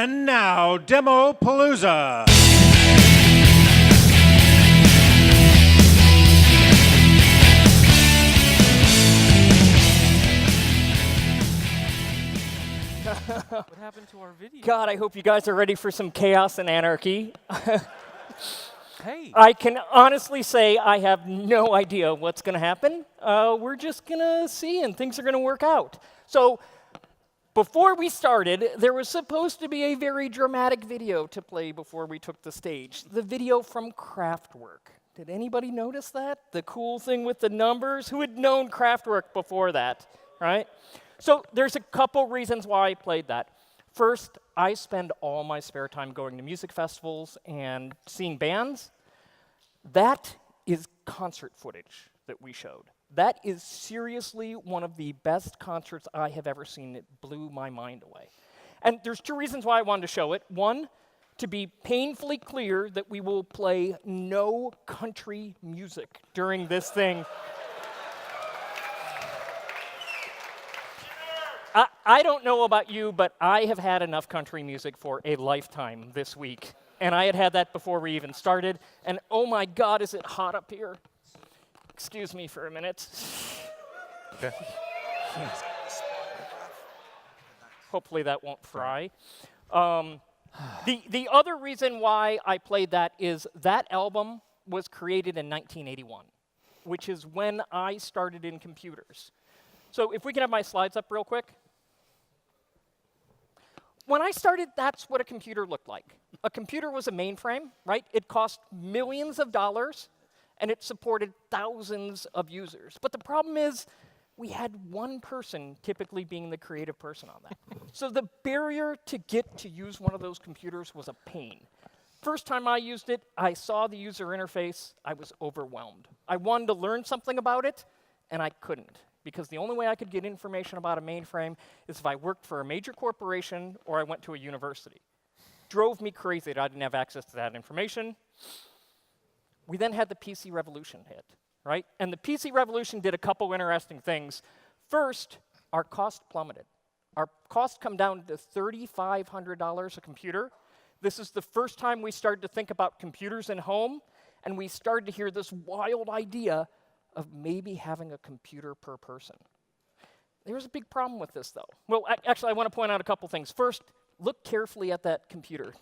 And now, Demopalooza. What happened to our video? God, I hope you guys are ready for some chaos and anarchy. Hey. I can honestly say I have no idea what's going to happen. We're just going to see, and things are going to work out. So, before we started, there was supposed to be a very dramatic video to play before we took the stage. The video from Kraftwerk. Did anybody notice that? The cool thing with the numbers? Who had known Kraftwerk before that, right? So there's a couple reasons why I played that. First, I spend all my spare time going to music festivals and seeing bands. That is concert footage that we showed. That is seriously one of the best concerts I have ever seen. It blew my mind away. And there's two reasons why I wanted to show it. One, to be painfully clear that we will play no country music during this thing. I don't know about you, but I have had enough country music for a lifetime this week. And I had that before we even started. And oh my God, is it hot up here? Excuse me for a minute. Okay. Hopefully that won't fry. The other reason why I played that is that album was created in 1981, which is when I started in computers. So if we can have my slides up real quick. When I started, that's what a computer looked like. A computer was a mainframe, right? It cost millions of dollars, and it supported thousands of users. But the problem is, we had one person typically being the creative person on that. So the barrier to get to use one of those computers was a pain. First time I used it, I saw the user interface, I was overwhelmed. I wanted to learn something about it, and I couldn't. Because the only way I could get information about a mainframe is if I worked for a major corporation or I went to a university. Drove me crazy that I didn't have access to that information. We then had the PC revolution hit, right? And the PC revolution did a couple interesting things. First, our cost plummeted. Our costs come down to $3,500 a computer. This is the first time we started to think about computers in home, and we started to hear this wild idea of maybe having a computer per person. There's a big problem with this, though. Well, actually, I want to point out a couple things. First, look carefully at that computer.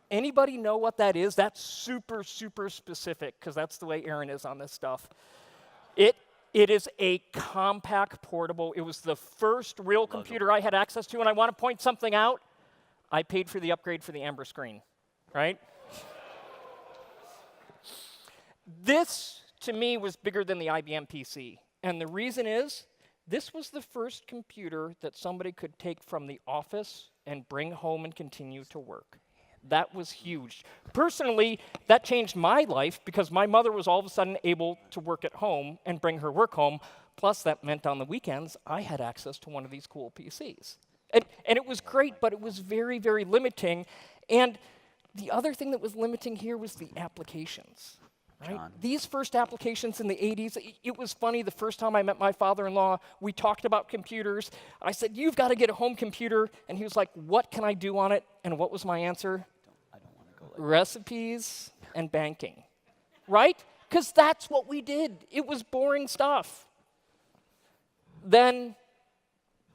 Anybody know what that is? That's super, super specific, because that's the way ERIN is on this stuff. It is a compact portable. It was the first real computer I had access to, and I want to point something out. I paid for the upgrade for the Amber screen, right? This, to me, was bigger than the IBM PC. And the reason is, this was the first computer that somebody could take from the office and bring home and continue to work. That was huge. Personally, that changed my life because my mother was all of a sudden able to work at home and bring her work home. Plus, that meant on the weekends, I had access to one of these cool PCs. And it was great, but it was very, very limiting. And the other thing that was limiting here was the applications. Right? These first applications in the 80s, it was funny, the first time I met my father-in-law, we talked about computers. I said, you've got to get a home computer. And he was like, what can I do on it? And what was my answer? I don't want to go like recipes and banking, right? Because that's what we did. It was boring stuff. Then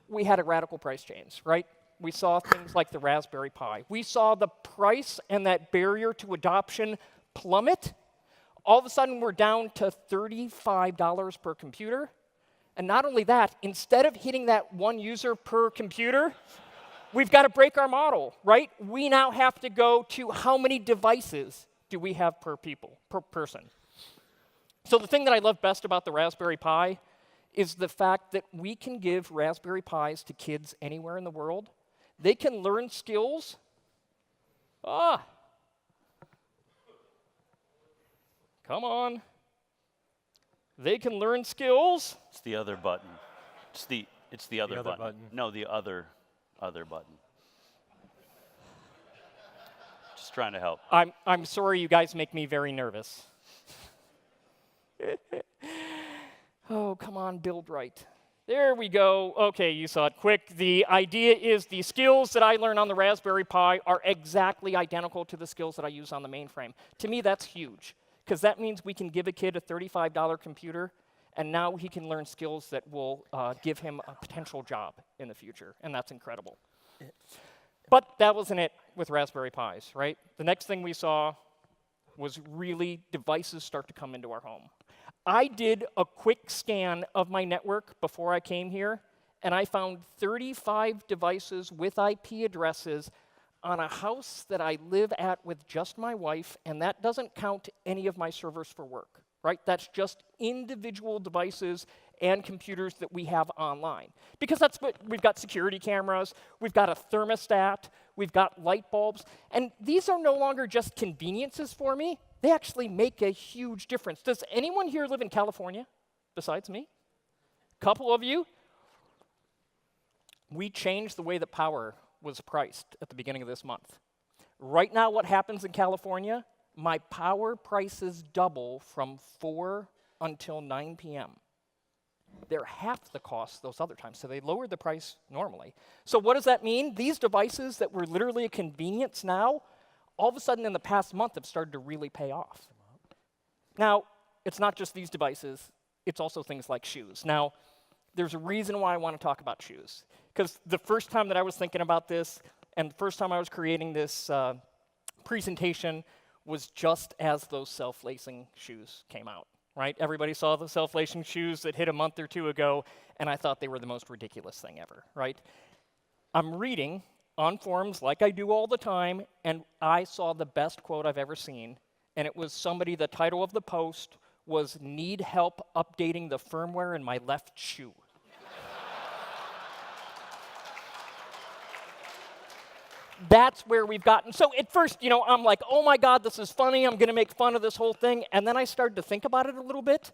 we had a radical price change, right? We saw things like the Raspberry Pi. We saw the price and that barrier to adoption plummet. All of a sudden, we're down to $35 per computer. And not only that, instead of hitting that one user per computer, we've got to break our model, right? We now have to go to how many devices do we have per person. So the thing that I love best about the Raspberry Pi is the fact that we can give Raspberry Pis to kids anywhere in the world. They can learn skills. Come on. They can learn skills. It's the other button. It's the other button. No, the other button. Just trying to help. I'm sorry, you guys make me very nervous. Oh, come on, build right. There we go. Okay, you saw it quick. The idea is the skills that I learn on the Raspberry Pi are exactly identical to the skills that I use on the mainframe. To me, that's huge, because that means we can give a kid a $35 computer, and now he can learn skills that will give him a potential job in the future, and that's incredible. But that wasn't it with Raspberry Pis, right? The next thing we saw was really devices start to come into our home. I did a quick scan of my network before I came here, and I found 35 devices with IP addresses on a house that I live at with just my wife, and that doesn't count any of my servers for work, right? That's just individual devices and computers that we have online. Because that's what, we've got security cameras, we've got a thermostat, we've got light bulbs, and these are no longer just conveniences for me. They actually make a huge difference. Does anyone here live in California besides me? Couple of you? We changed the way that power was priced at the beginning of this month. Right now, what happens in California, my power prices double from 4 until 9 p.m. They're half the cost those other times, so they lowered the price normally. So what does that mean? These devices that were literally a convenience now, all of a sudden in the past month have started to really pay off. Now, it's not just these devices, it's also things like shoes. Now, there's a reason why I want to talk about shoes. Because the first time that I was thinking about this, and the first time I was creating this presentation, was just as those self-lacing shoes came out, right? Everybody saw the self-lacing shoes that hit a month or two ago, and I thought they were the most ridiculous thing ever, right? I'm reading on forums like I do all the time, and I saw the best quote I've ever seen, and it was somebody, the title of the post was, "Need help updating the firmware in my left shoe." That's where we've gotten. So at first, I'm like, oh my God, this is funny, I'm gonna make fun of this whole thing, and then I started to think about it a little bit.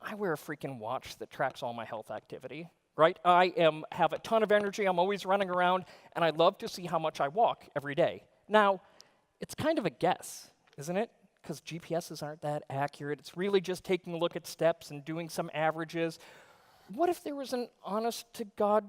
I wear a freaking watch that tracks all my health activity. Right? I have a ton of energy, I'm always running around, and I love to see how much I walk every day. Now, it's kind of a guess, isn't it? Because GPSs aren't that accurate. It's really just taking a look at steps and doing some averages. What if there was an honest-to-God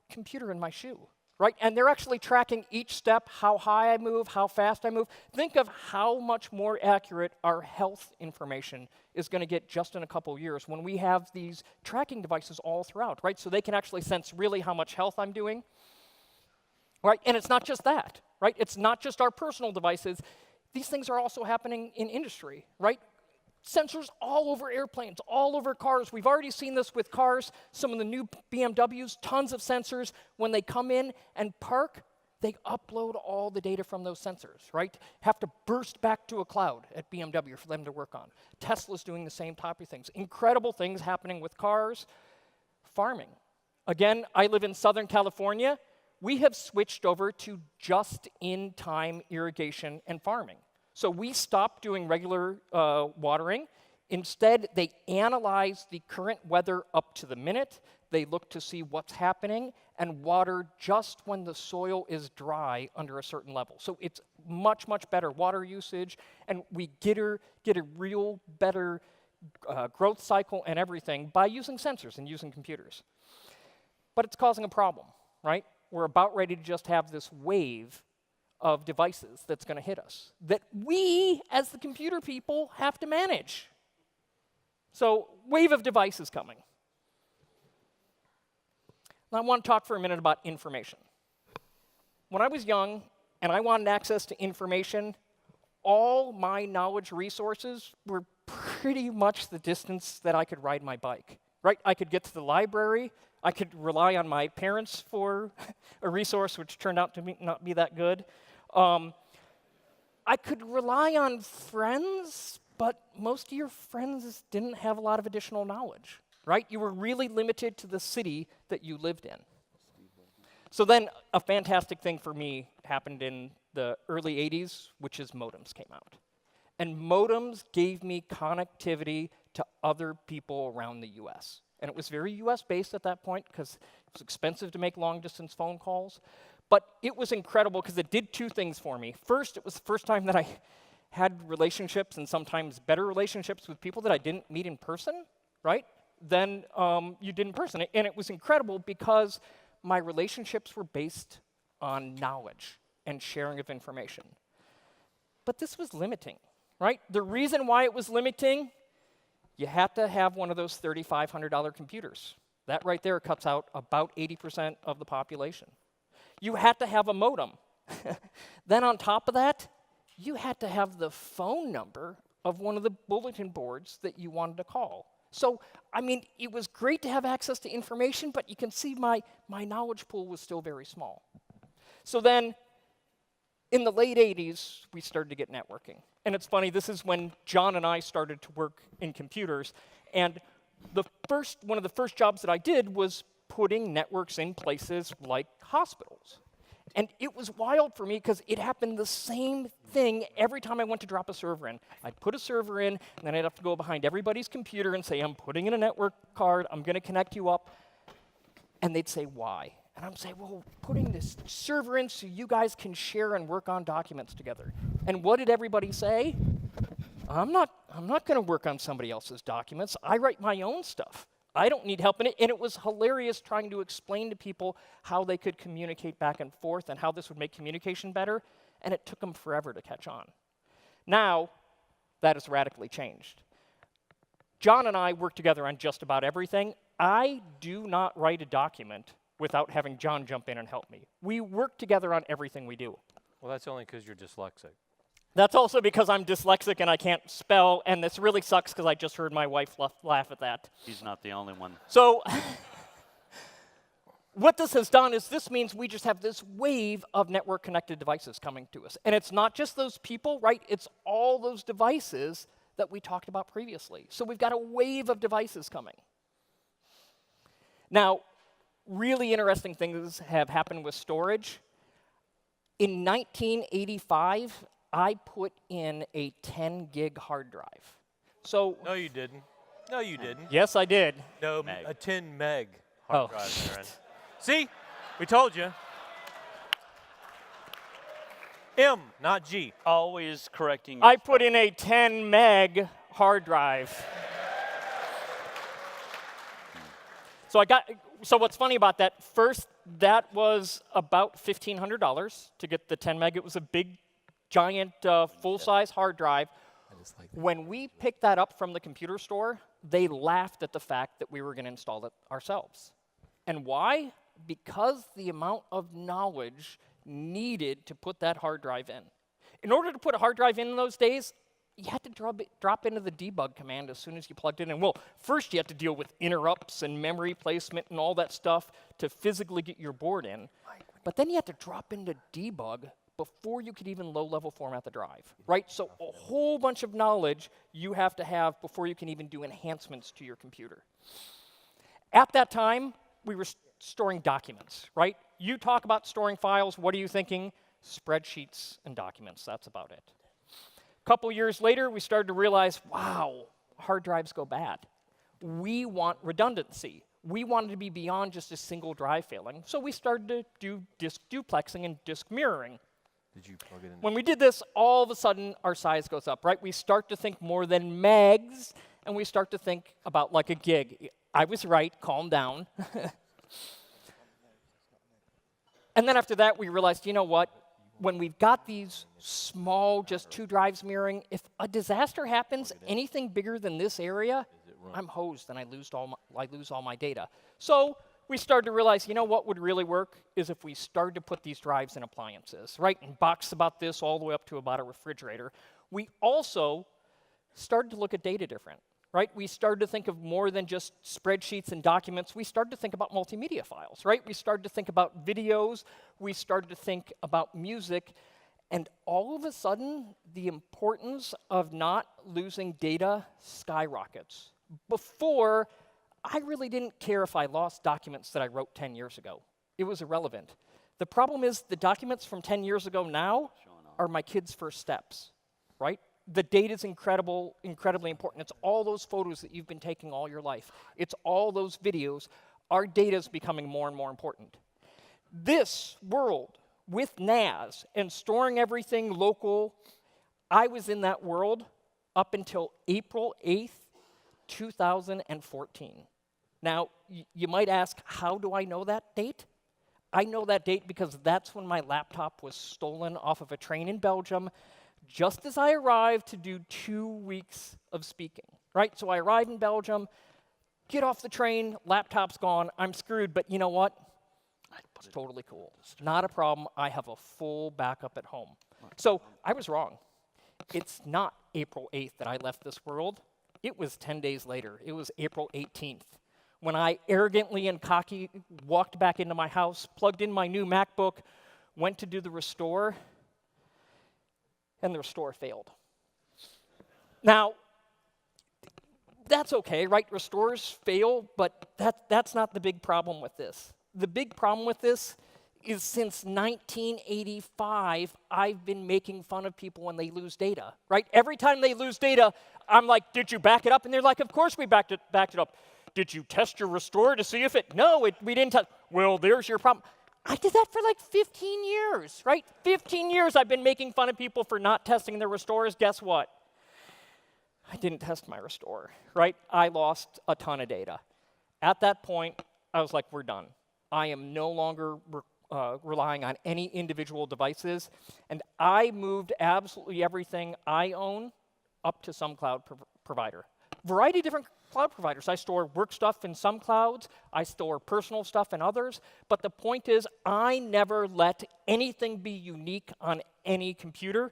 computer in my shoe? Right? And they're actually tracking each step, how high I move, how fast I move. Think of how much more accurate our health information is going to get just in a couple years when we have these tracking devices all throughout, right? So they can actually sense really how much health I'm doing, right? And it's not just that, right? It's not just our personal devices. These things are also happening in industry, right? Sensors all over airplanes, all over cars. We've already seen this with cars. Some of the new BMWs, tons of sensors. When they come in and park, they upload all the data from those sensors, right? Have to burst back to a cloud at BMW for them to work on. Tesla's doing the same type of things. Incredible things happening with cars. Farming. Again, I live in Southern California. We have switched over to just-in-time irrigation and farming. So we stopped doing regular watering. Instead, they analyze the current weather up to the minute. They look to see what's happening and water just when the soil is dry under a certain level. So it's much, much better water usage, and we get a real better growth cycle and everything by using sensors and using computers. But it's causing a problem, right? We're about ready to just have this wave of devices that's going to hit us that we, as the computer people, have to manage. So, wave of devices coming. Now, I want to talk for a minute about information. When I was young and I wanted access to information, all my knowledge resources were pretty much the distance that I could ride my bike, right? I could get to the library. I could rely on my parents for a resource, which turned out to not be that good. I could rely on friends, but most of your friends didn't have a lot of additional knowledge, right? You were really limited to the city that you lived in. So then a fantastic thing for me happened in the early 80s, which is modems came out. And modems gave me connectivity to other people around the US. And it was very US-based at that point because it was expensive to make long-distance phone calls. But it was incredible because it did two things for me. First, it was the first time that I had relationships, and sometimes better relationships, with people that I didn't meet in person, right? than you did in person. And it was incredible because my relationships were based on knowledge and sharing of information. But this was limiting, right? The reason why it was limiting, you had to have one of those $3,500 computers. That right there cuts out about 80% of the population. You had to have a modem. Then on top of that, you had to have the phone number of one of the bulletin boards that you wanted to call. So, I mean, it was great to have access to information, but you can see my knowledge pool was still very small. So then, in the late 80s, we started to get networking. And it's funny, this is when John and I started to work in computers. And one of the first jobs that I did was putting networks in places like hospitals. And it was wild for me because it happened the same thing every time I went to drop a server in. I'd put a server in, and then I'd have to go behind everybody's computer and say, I'm putting in a network card, I'm going to connect you up. And they'd say, why? And I'm saying, well, putting this server in so you guys can share and work on documents together. And what did everybody say? I'm not going to work on somebody else's documents. I write my own stuff. I don't need help in it. And it was hilarious trying to explain to people how they could communicate back and forth and how this would make communication better. And it took them forever to catch on. Now, that has radically changed. John and I work together on just about everything. I do not write a document without having John jump in and help me. We work together on everything we do. Well, that's only because you're dyslexic. That's also because I'm dyslexic and I can't spell, and this really sucks because I just heard my wife laugh at that. He's not the only one. So what this has done is this means we just have this wave of network-connected devices coming to us. And it's not just those people, right? It's all those devices that we talked about previously. So we've got a wave of devices coming. Now, really interesting things have happened with storage. In 1985, I put in a 10 gig hard drive. So No, you didn't. No, you didn't. yes, I did. No, Meg. a 10 meg hard Oh. drive, Aaron. See? We told you. M, not G. Always correcting. I put in a 10 meg hard drive. So what's funny about that, first, that was about $1,500 to get the 10 meg. It was a big, giant, full-size hard drive. When we picked that up from the computer store, they laughed at the fact that we were going to install it ourselves. And why? Because the amount of knowledge needed to put that hard drive in. In order to put a hard drive in those days, you had to drop into the debug command as soon as you plugged it in. Well, first you had to deal with interrupts and memory placement and all that stuff to physically get your board in. But then you had to drop into debug before you could even low-level format the drive, right? So a whole bunch of knowledge you have to have before you can even do enhancements to your computer. At that time, we were storing documents, right? You talk about storing files, what are you thinking? Spreadsheets and documents, that's about it. A couple years later, we started to realize, wow, hard drives go bad. We want redundancy. We wanted to be beyond just a single drive failing, so we started to do disk duplexing and disk mirroring. Did you plug it in? When we did this, all of a sudden, our size goes up, right? We start to think more than megs, and we start to think about like a gig. I was right, calm down. And then after that, we realized, you know what? When we've got these small, just 2 drives mirroring, if a disaster happens, anything bigger than this area, I'm hosed and I lose all my data. So we started to realize, you know what would really work is if we started to put these drives in appliances, right? And box about this all the way up to about a refrigerator. We also started to look at data different, right? We started to think of more than just spreadsheets and documents. We started to think about multimedia files, right? We started to think about videos. We started to think about music. And all of a sudden, the importance of not losing data skyrockets. Before, I really didn't care if I lost documents that I wrote 10 years ago. It was irrelevant. The problem is the documents from 10 years ago now are my kids' first steps, right? The data is incredibly important. It's all those photos that you've been taking all your life. It's all those videos. Our data is becoming more and more important. This world with NAS and storing everything local, I was in that world up until April 8th, 2014. Now, you might ask, how do I know that date? I know that date because that's when my laptop was stolen off of a train in Belgium, just as I arrived to do 2 weeks of speaking, right? So I arrive in Belgium, get off the train, laptop's gone, I'm screwed, but you know what? It's totally cool. Not a problem. I have a full backup at home. So I was wrong. It's not April 8th that I left this world. It was 10 days later. It was April 18th. When I arrogantly and cocky walked back into my house, plugged in my new MacBook, went to do the restore, and the restore failed. Now, that's okay, right? Restores fail, but that's not the big problem with this. The big problem with this is since 1985, I've been making fun of people when they lose data, right? Every time they lose data, I'm like, did you back it up? And they're like, of course we backed it up. Did you test your restore to see if it? No, we didn't test. Well, there's your problem. I did that for like 15 years, right? 15 years I've been making fun of people for not testing their restores. Guess what? I didn't test my restore, right? I lost a ton of data. At that point, I was like, we're done. I am no longer relying on any individual devices, and I moved absolutely everything I own up to some cloud provider. Variety of different cloud providers. I store work stuff in some clouds, I store personal stuff in others, but the point is I never let anything be unique on any computer.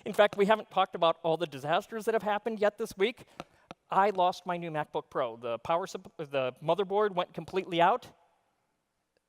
In fact, we haven't talked about all the disasters that have happened yet this week. I lost my new MacBook Pro. The motherboard went completely out.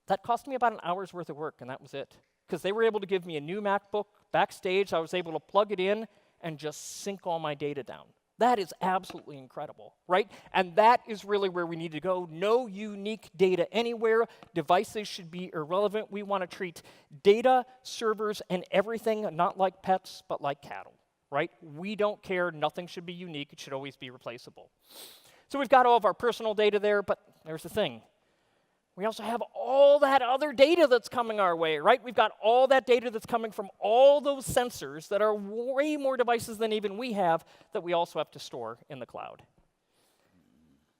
That cost me about an hour's worth of work, and that was it. Because they were able to give me a new MacBook backstage. I was able to plug it in and just sync all my data down. That is absolutely incredible, right? And that is really where we need to go. No unique data anywhere. Devices should be irrelevant. We want to treat data, servers, and everything not like pets, but like cattle, right? We don't care. Nothing should be unique. It should always be replaceable. So we've got all of our personal data there, but there's the thing. We also have all that other data that's coming our way, right? We've got all that data that's coming from all those sensors that are way more devices than even we have that we also have to store in the cloud.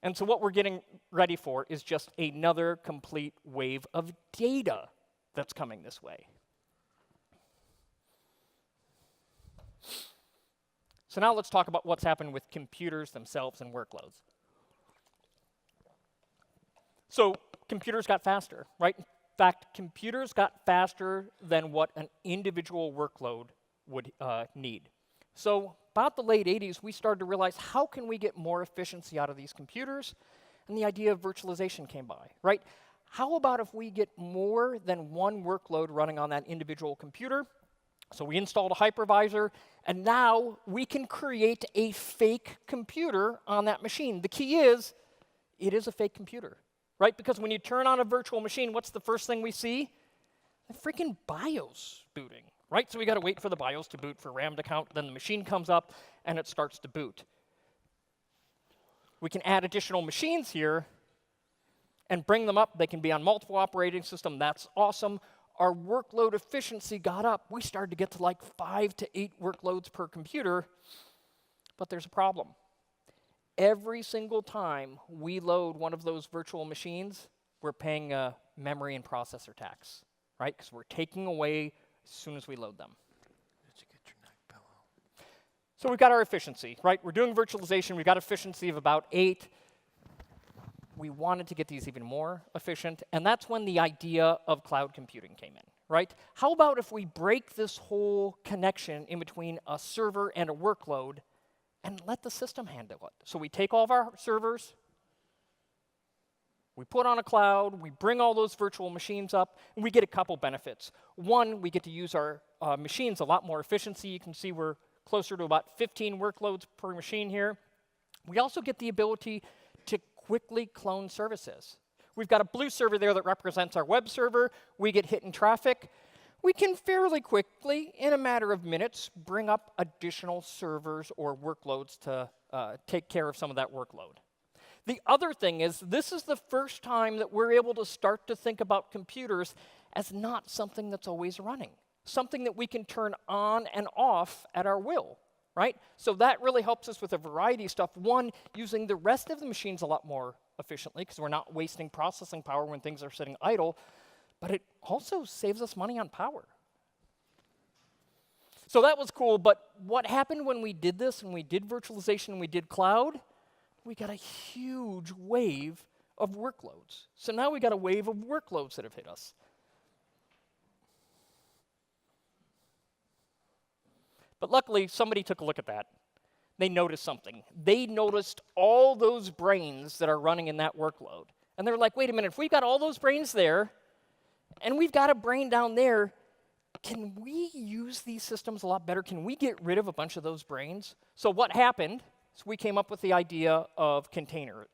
And so what we're getting ready for is just another complete wave of data that's coming this way. So now let's talk about what's happened with computers themselves and workloads. So computers got faster, right? In fact, computers got faster than what an individual workload would need. So about the late 80s, we started to realize, how can we get more efficiency out of these computers? And the idea of virtualization came by, right? How about if we get more than one workload running on that individual computer? So we installed a hypervisor, and now we can create a fake computer on that machine. The key is, it is a fake computer. Right? Because when you turn on a virtual machine, what's the first thing we see? The freaking BIOS booting, right? So we got to wait for the BIOS to boot for RAM to count, then the machine comes up and it starts to boot. We can add additional machines here and bring them up. They can be on multiple operating systems. That's awesome. Our workload efficiency got up. We started to get to like 5 to 8 workloads per computer, but there's a problem. Every single time we load one of those virtual machines, we're paying a memory and processor tax, right? Because we're taking away as soon as we load them. Did you get your neck pillow? So we've got our efficiency, right? We're doing virtualization. We've got efficiency of about 8. We wanted to get these even more efficient, and that's when the idea of cloud computing came in, right? How about if we break this whole connection in between a server and a workload and let the system handle it? So we take all of our servers, we put on a cloud, we bring all those virtual machines up, and we get a couple benefits. One, we get to use our machines a lot more efficiency. You can see we're closer to about 15 workloads per machine here. We also get the ability to quickly clone services. We've got a blue server there that represents our web server. We get hit in traffic. We can fairly quickly, in a matter of minutes, bring up additional servers or workloads to take care of some of that workload. The other thing is, this is the first time that we're able to start to think about computers as not something that's always running, something that we can turn on and off at our will, right? So that really helps us with a variety of stuff. One, using the rest of the machines a lot more efficiently because we're not wasting processing power when things are sitting idle, but it also saves us money on power. So that was cool, but what happened when we did this, and we did virtualization and we did cloud, we got a huge wave of workloads. So now we got a wave of workloads that have hit us. But luckily, somebody took a look at that. They noticed something. They noticed all those brains that are running in that workload. And they're like, wait a minute, if we've got all those brains there, and we've got a brain down there, can we use these systems a lot better? Can we get rid of a bunch of those brains? So what happened is we came up with the idea of containers.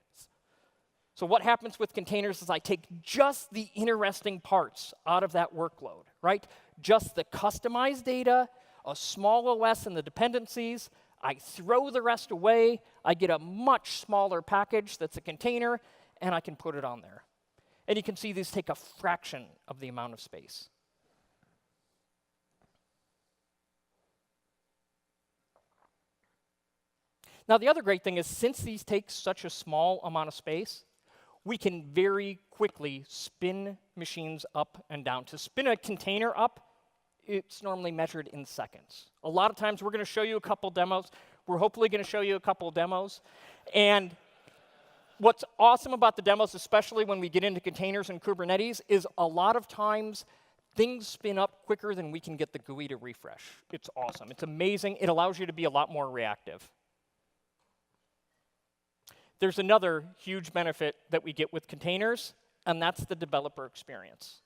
So what happens with containers is I take just the interesting parts out of that workload, right? Just the customized data, a small OS and the dependencies. I throw the rest away. I get a much smaller package that's a container, and I can put it on there. And you can see these take a fraction of the amount of space. Now, the other great thing is since these take such a small amount of space, we can very quickly spin machines up and down. To spin a container up, it's normally measured in seconds. A lot of times we're going to show you a couple demos. We're hopefully going to show you a couple demos. And what's awesome about the demos, especially when we get into containers and Kubernetes, is a lot of times things spin up quicker than we can get the GUI to refresh. It's awesome. It's amazing. It allows you to be a lot more reactive. There's another huge benefit that we get with containers, and that's the developer experience.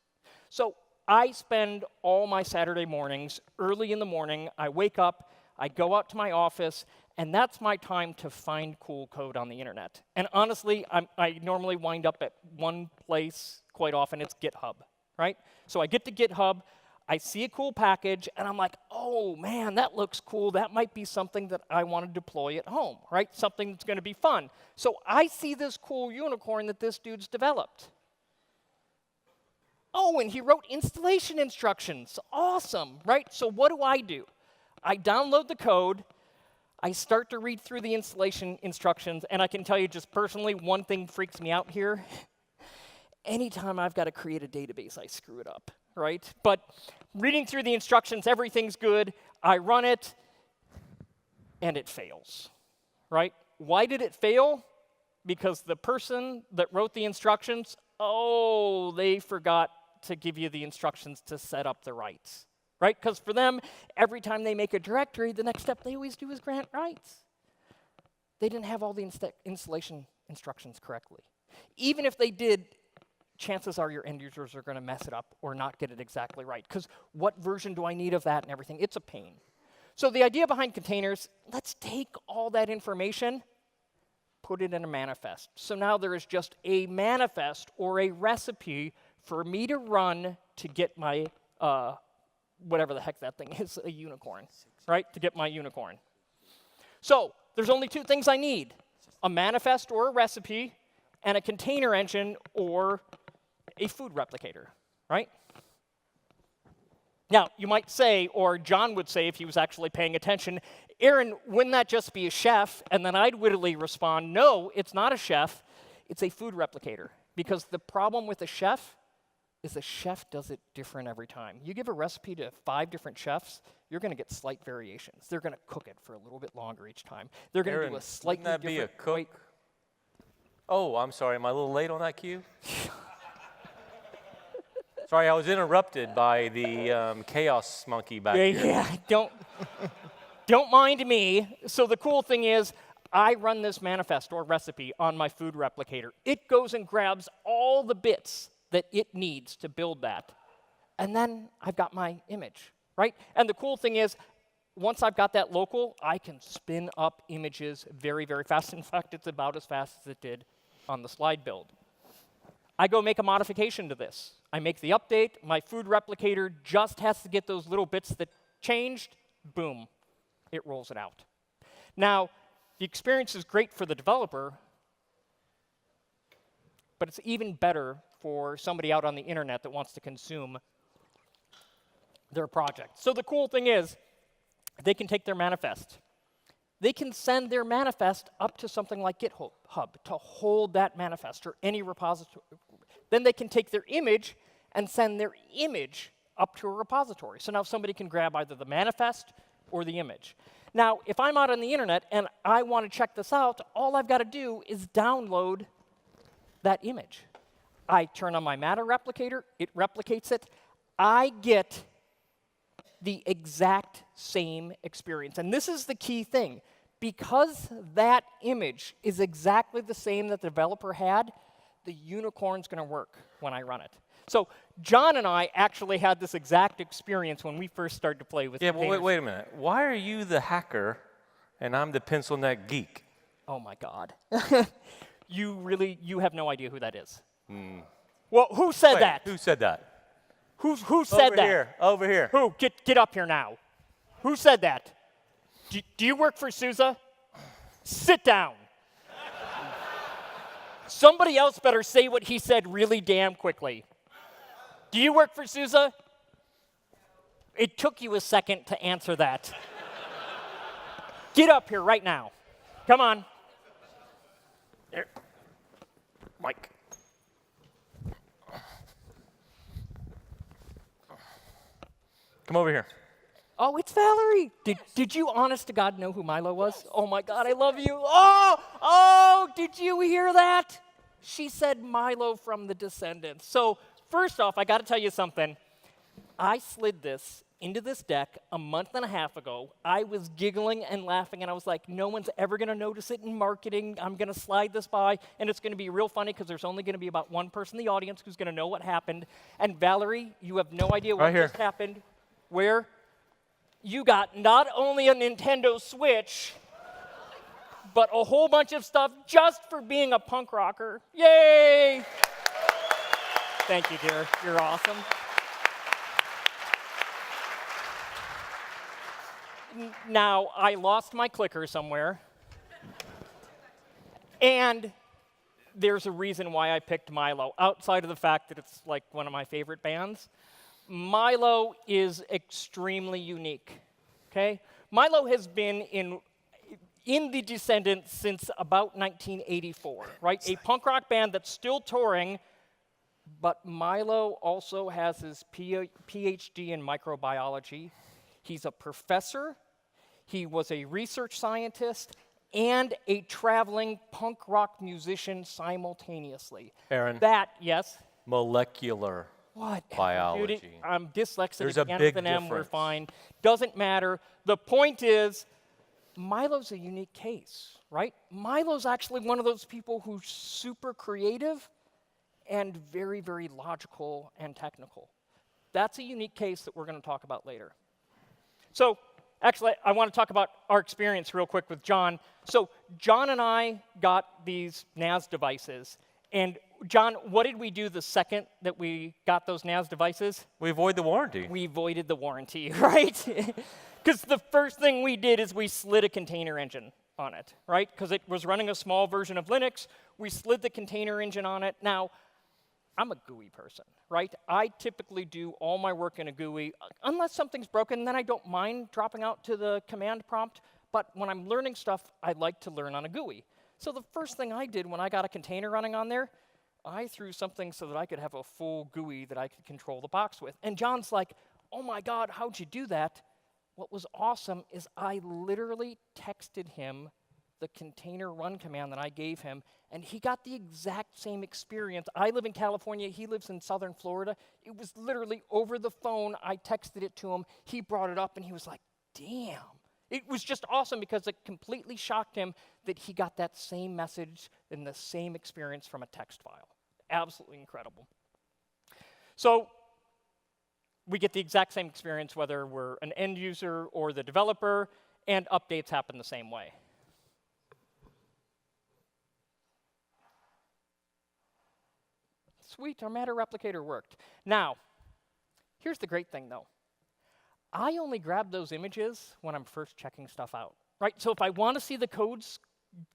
So I spend all my Saturday mornings, early in the morning, I wake up, I go out to my office, and that's my time to find cool code on the internet. And honestly, I normally wind up at one place quite often. It's GitHub, right? So I get to GitHub, I see a cool package, and I'm like, oh man, that looks cool. That might be something that I want to deploy at home, right? Something that's going to be fun. So I see this cool unicorn that this dude's developed. Oh, and he wrote installation instructions. Awesome, right? So what do? I download the code. I start to read through the installation instructions, and I can tell you just personally, one thing freaks me out here. Anytime I've got to create a database, I screw it up, right? But reading through the instructions, everything's good. I run it, and it fails, right? Why did it fail? Because the person that wrote the instructions, oh, they forgot to give you the instructions to set up the rights, right? Because for them, every time they make a directory, the next step they always do is grant rights. They didn't have all the installation instructions correctly. Even if they did, chances are your end users are going to mess it up or not get it exactly right. Because what version do I need of that and everything? It's a pain. So the idea behind containers, let's take all that information, put it in a manifest. So now there is just a manifest or a recipe for me to run to get my, whatever the heck that thing is, a unicorn, right? To get my unicorn. So there's only two things I need, a manifest or a recipe, and a container engine or a food replicator, right? Now, you might say, or John would say if he was actually paying attention, Aaron, wouldn't that just be a chef? And then I'd wittily respond, no, it's not a chef, it's a food replicator. Because the problem with a chef is the chef does it different every time. You give a recipe to 5 different chefs, you're going to get slight variations. They're going to cook it for a little bit longer each time. They're going to do a slightly different... Wouldn't that be a cook? Wait. Oh, I'm sorry. Am I a little late on that cue? Sorry, I was interrupted by the chaos monkey back here. Yeah, don't mind me. So the cool thing is, I run this manifest or recipe on my food replicator. It goes and grabs all the bits that it needs to build that. And then I've got my image, right? And the cool thing is, once I've got that local, I can spin up images very, very fast. In fact, it's about as fast as it did on the slide build. I go make a modification to this. I make the update. My food replicator just has to get those little bits that changed. Boom, it rolls it out. Now, the experience is great for the developer, but it's even better for somebody out on the internet that wants to consume their project. So the cool thing is, they can take their manifest, they can send their manifest up to something like GitHub to hold that manifest or any repository. Then they can take their image and send their image up to a repository. So now somebody can grab either the manifest or the image. Now, if I'm out on the internet and I want to check this out, all I've got to do is download that image. I turn on my Matter replicator, it replicates it. I get the exact same experience. And this is the key thing. Because that image is exactly the same that the developer had, the unicorn's going to work when I run it. So John and I actually had this exact experience when we first started to play with containers. But wait a minute. Why are you the hacker and I'm the pencil neck geek? Oh my God. You have no idea who that is. Well, who said that? Who said that? Who said that? Over here. Who? Get up here now. Who said that? Do you work for SUSE? Sit down. Somebody else better say what he said really damn quickly. Do you work for SUSE? It took you a second to answer that. Get up here right now. Come on. There. Mike. Come over here. Oh, it's Valerie. Did you, honest to God, know who Milo was? Oh, my God, I love you. Oh, did you hear that? She said Milo from The Descendants. So, first off, I got to tell you something. I slid this into this deck a month and a half ago. I was giggling and laughing, and I was like, no one's ever going to notice it in marketing. I'm going to slide this by, and it's going to be real funny because there's only going to be about one person in the audience who's going to know what happened. And Valerie, you have no idea what just happened. Where? You got not only a Nintendo Switch, but a whole bunch of stuff just for being a punk rocker. Yay! Thank you, dear. You're awesome. Now, I lost my clicker somewhere. And there's a reason why I picked Milo, outside of the fact that it's like one of my favorite bands. Milo is extremely unique, okay? Milo has been in The Descendants since about 1984, right? A punk rock band that's still touring, but Milo also has his PhD in microbiology. He's a professor, he was a research scientist, and a traveling punk rock musician simultaneously. Aaron. Yes? Molecular. What? Biology. Dude, I'm dyslexic. There's a again big with an M, we're difference. fine. Doesn't matter. The point is, Milo's a unique case, right? Milo's actually one of those people who's super creative and very, very logical and technical. That's a unique case that we're going to talk about later. So, actually, I want to talk about our experience real quick with John. So, John and I got these NAS devices, and John, what did we do the second that we got those NAS devices? We avoid the warranty. We voided the warranty, right? Because the first thing we did is we slid a container engine on it, right? Because it was running a small version of Linux. We slid the container engine on it. Now, I'm a GUI person, right? I typically do all my work in a GUI. Unless something's broken, then I don't mind dropping out to the command prompt. But when I'm learning stuff, I like to learn on a GUI. So the first thing I did when I got a container running on there, I threw something so that I could have a full GUI that I could control the box with. And John's like, oh my God, how'd you do that? What was awesome is I literally texted him the container run command that I gave him, and he got the exact same experience. I live in California, he lives in southern Florida. It was literally over the phone, I texted it to him, he brought it up, and he was like, damn. It was just awesome because it completely shocked him that he got that same message and the same experience from a text file. Absolutely incredible. So we get the exact same experience whether we're an end user or the developer, and updates happen the same way. Sweet, our Matter replicator worked. Now, here's the great thing though. I only grab those images when I'm first checking stuff out, right? So if I want to see the code's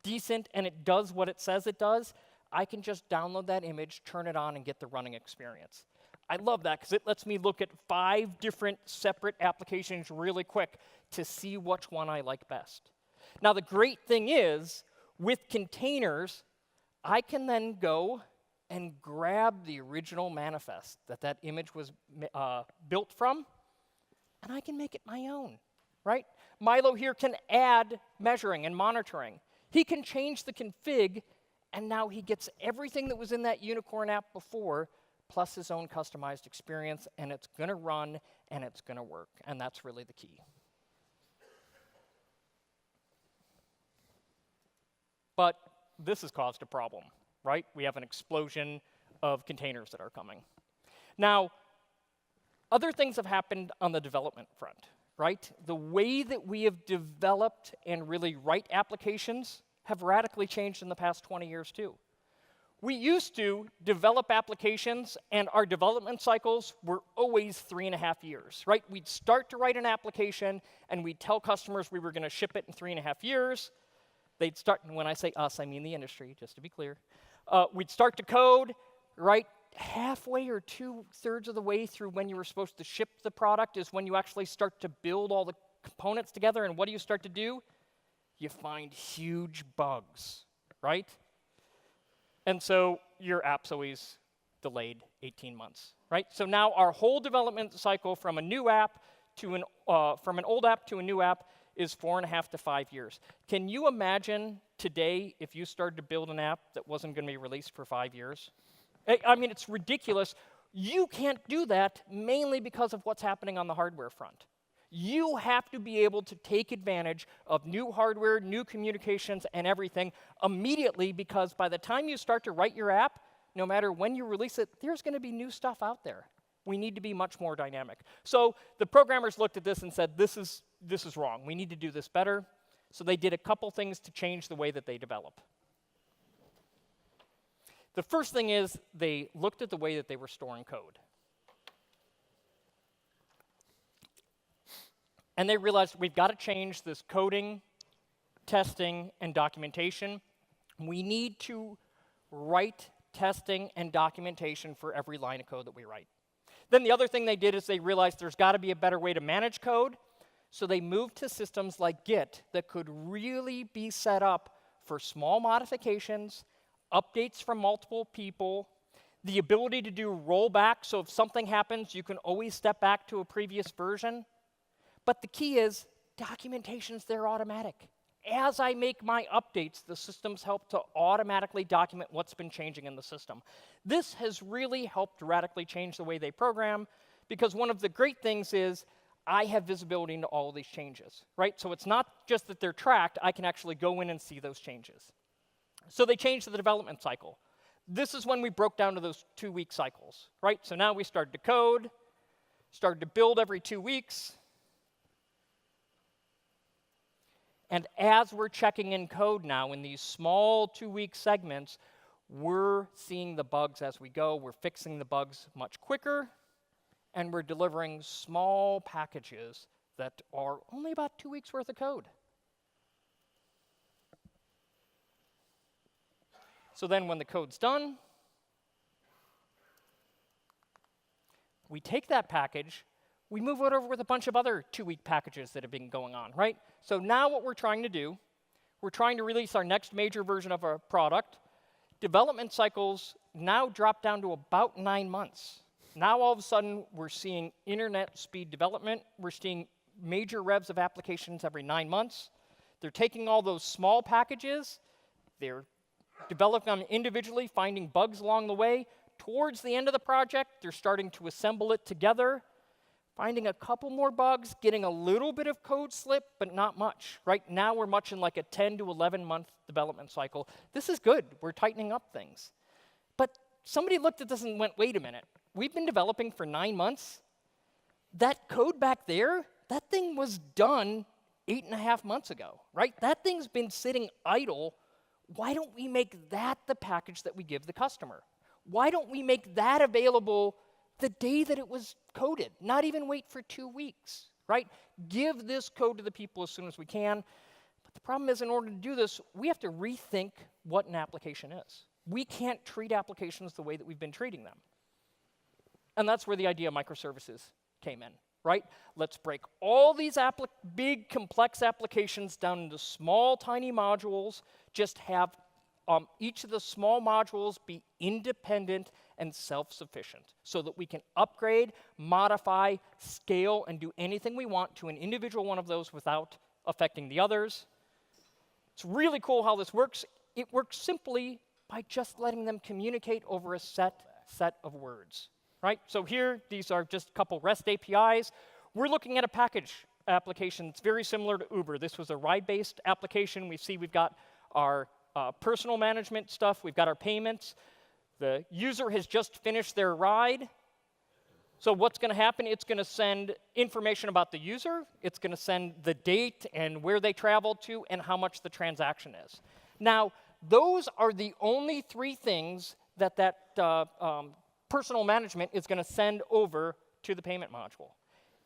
decent and it does what it says it does, I can just download that image, turn it on, and get the running experience. I love that because it lets me look at 5 different separate applications really quick to see which one I like best. Now, the great thing is, with containers, I can then go and grab the original manifest that image was built from, and I can make it my own, right? Milo here can add measuring and monitoring. He can change the config, and now he gets everything that was in that Unicorn app before, plus his own customized experience, and it's going to run, and it's going to work, and that's really the key. But this has caused a problem, right? We have an explosion of containers that are coming. Now, other things have happened on the development front, right? The way that we have developed and really write applications have radically changed in the past 20 years too. We used to develop applications, and our development cycles were always 3.5 years, right? We'd start to write an application, and we'd tell customers we were going to ship it in 3.5 years. They'd start, and when I say us, I mean the industry, just to be clear. We'd start to code, right? Halfway or 2/3 of the way through when you were supposed to ship the product is when you actually start to build all the components together, and what do you start to do? You find huge bugs, right? And so your app's always delayed 18 months, right? So now our whole development cycle from a new app to from an old app to a new app is 4.5 to 5 years. Can you imagine today if you started to build an app that wasn't going to be released for 5 years? I mean, it's ridiculous. You can't do that mainly because of what's happening on the hardware front. You have to be able to take advantage of new hardware, new communications, and everything immediately, because by the time you start to write your app, no matter when you release it, there's going to be new stuff out there. We need to be much more dynamic. So the programmers looked at this and said, this is wrong. We need to do this better. So they did a couple things to change the way that they develop. The first thing is they looked at the way that they were storing code. And they realized we've got to change this coding, testing, and documentation. We need to write testing and documentation for every line of code that we write. Then the other thing they did is they realized there's got to be a better way to manage code. So they moved to systems like Git that could really be set up for small modifications, updates from multiple people, the ability to do rollback, so if something happens, you can always step back to a previous version. But the key is documentation's there automatic. As I make my updates, the systems help to automatically document what's been changing in the system. This has really helped radically change the way they program, because one of the great things is I have visibility into all of these changes, right? So it's not just that they're tracked, I can actually go in and see those changes. So they changed the development cycle. This is when we broke down to those 2-week cycles, right? So now we started to code, started to build every 2 weeks. And as we're checking in code now in these small 2-week segments, we're seeing the bugs as we go. We're fixing the bugs much quicker, and we're delivering small packages that are only about 2 weeks worth of code. So then when the code's done, we take that package, we move it over with a bunch of other 2-week packages that have been going on, right? So now what we're trying to do, we're trying to release our next major version of our product. Development cycles now drop down to about 9 months. Now all of a sudden, we're seeing internet speed development. We're seeing major revs of applications every 9 months. They're taking all those small packages, they're developing them individually, finding bugs along the way. Towards the end of the project, they're starting to assemble it together, finding a couple more bugs, getting a little bit of code slip, but not much. Right now, we're much in like a 10 to 11-month development cycle. This is good. We're tightening up things. But somebody looked at this and went, wait a minute. We've been developing for 9 months. That code back there, that thing was done 8.5 months ago, right? That thing's been sitting idle. Why don't we make that the package that we give the customer? Why don't we make that available the day that it was coded? Not even wait for 2 weeks, right? Give this code to the people as soon as we can. But the problem is, in order to do this, we have to rethink what an application is. We can't treat applications the way that we've been treating them. And that's where the idea of microservices came in. right? Let's break all these big, complex applications down into small, tiny modules. Just have each of the small modules be independent and self-sufficient so that we can upgrade, modify, scale, and do anything we want to an individual one of those without affecting the others. It's really cool how this works. It works simply by just letting them communicate over a set of words, right? So here, these are just a couple REST APIs. We're looking at a package application that's very similar to Uber. This was a ride-based application. We've got our personal management stuff. We've got our payments. The user has just finished their ride. So what's going to happen? It's going to send information about the user. It's going to send the date and where they traveled to and how much the transaction is. Now, those are the only three things that personal management is going to send over to the payment module.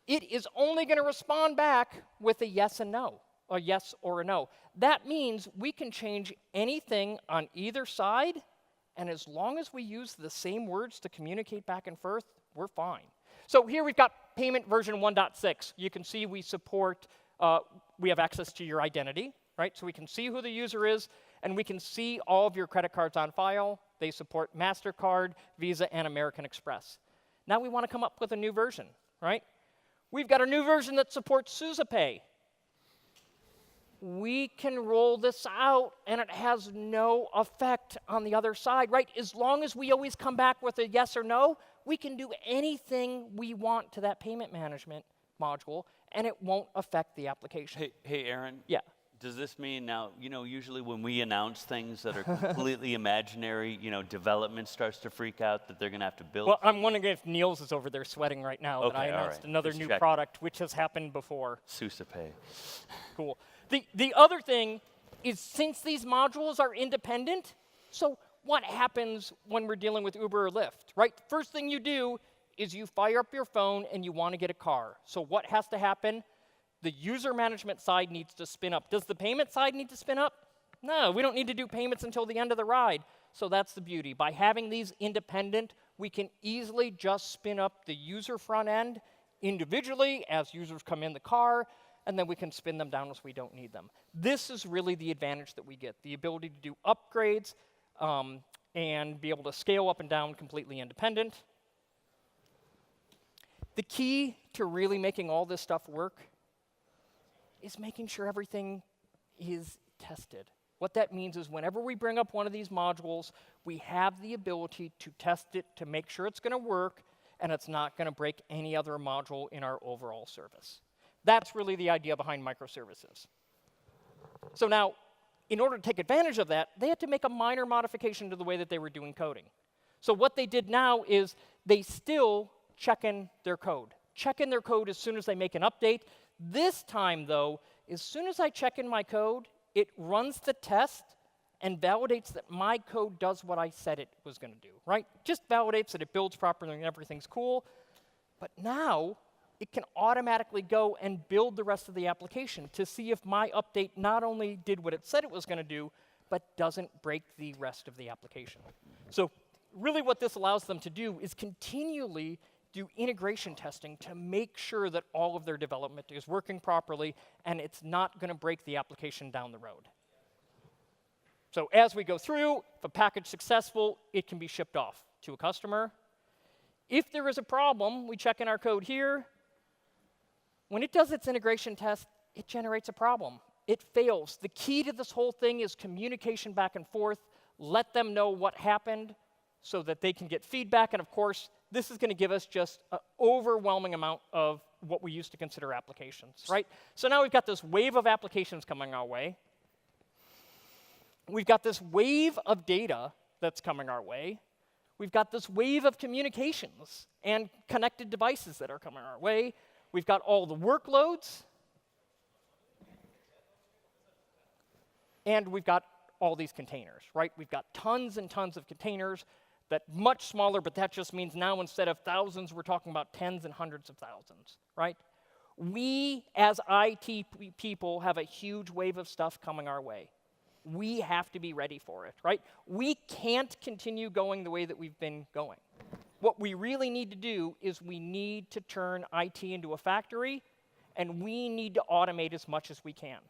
It is only going to respond back with a yes and no, a yes or a no. That means we can change anything on either side, and as long as we use the same words to communicate back and forth, we're fine. So here we've got payment version 1.6. You can see we support, we have access to your identity, right? So we can see who the user is, and we can see all of your credit cards on file. They support MasterCard, Visa, and American Express. Now we want to come up with a new version, right? We've got a new version that supports SousaPay. We can roll this out, and it has no effect on the other side, right? As long as we always come back with a yes or no, we can do anything we want to that payment management module, and it won't affect the application. Hey, Aaron. Yeah. Does this mean now, usually when we announce things that are completely imaginary, development starts to freak out that they're going to have to build? Well, I'm wondering if Niels is over there sweating right now that I Okay, announced right. another Just new checking. product, which has happened before. SousaPay. Cool. The other thing is, since these modules are independent, so what happens when we're dealing with Uber or Lyft, right? First thing you do is you fire up your phone and you want to get a car. So what has to happen? The user management side needs to spin up. Does the payment side need to spin up? No, we don't need to do payments until the end of the ride. So that's the beauty. By having these independent, we can easily just spin up the user front end individually as users come in the car, and then we can spin them down as we don't need them. This is really the advantage that we get, the ability to do upgrades and be able to scale up and down completely independent. The key to really making all this stuff work is making sure everything is tested. What that means is whenever we bring up one of these modules, we have the ability to test it to make sure it's going to work and it's not going to break any other module in our overall service. That's really the idea behind microservices. So now, in order to take advantage of that, they had to make a minor modification to the way that they were doing coding. So what they did now is they still check in their code. Check in their code as soon as they make an update. This time, though, as soon as I check in my code, it runs the test and validates that my code does what I said it was going to do, right? Just validates that it builds properly and everything's cool. But now, it can automatically go and build the rest of the application to see if my update not only did what it said it was going to do, but doesn't break the rest of the application. So really what this allows them to do is continually do integration testing to make sure that all of their development is working properly and it's not going to break the application down the road. So as we go through, if a package is successful, it can be shipped off to a customer. If there is a problem, we check in our code here. When it does its integration test, it generates a problem. It fails. The key to this whole thing is communication back and forth. Let them know what happened so that they can get feedback. And of course, this is going to give us just an overwhelming amount of what we used to consider applications, right? So now we've got this wave of applications coming our way. We've got this wave of data that's coming our way. We've got this wave of communications and connected devices that are coming our way. We've got all the workloads. And we've got all these containers, right? We've got tons and tons of containers that much smaller, but that just means now instead of thousands, we're talking about tens and hundreds of thousands, right? We, as IT people, have a huge wave of stuff coming our way. We have to be ready for it, right? We can't continue going the way that we've been going. What we really need to do is we need to turn IT into a factory, and we need to automate as much as we can.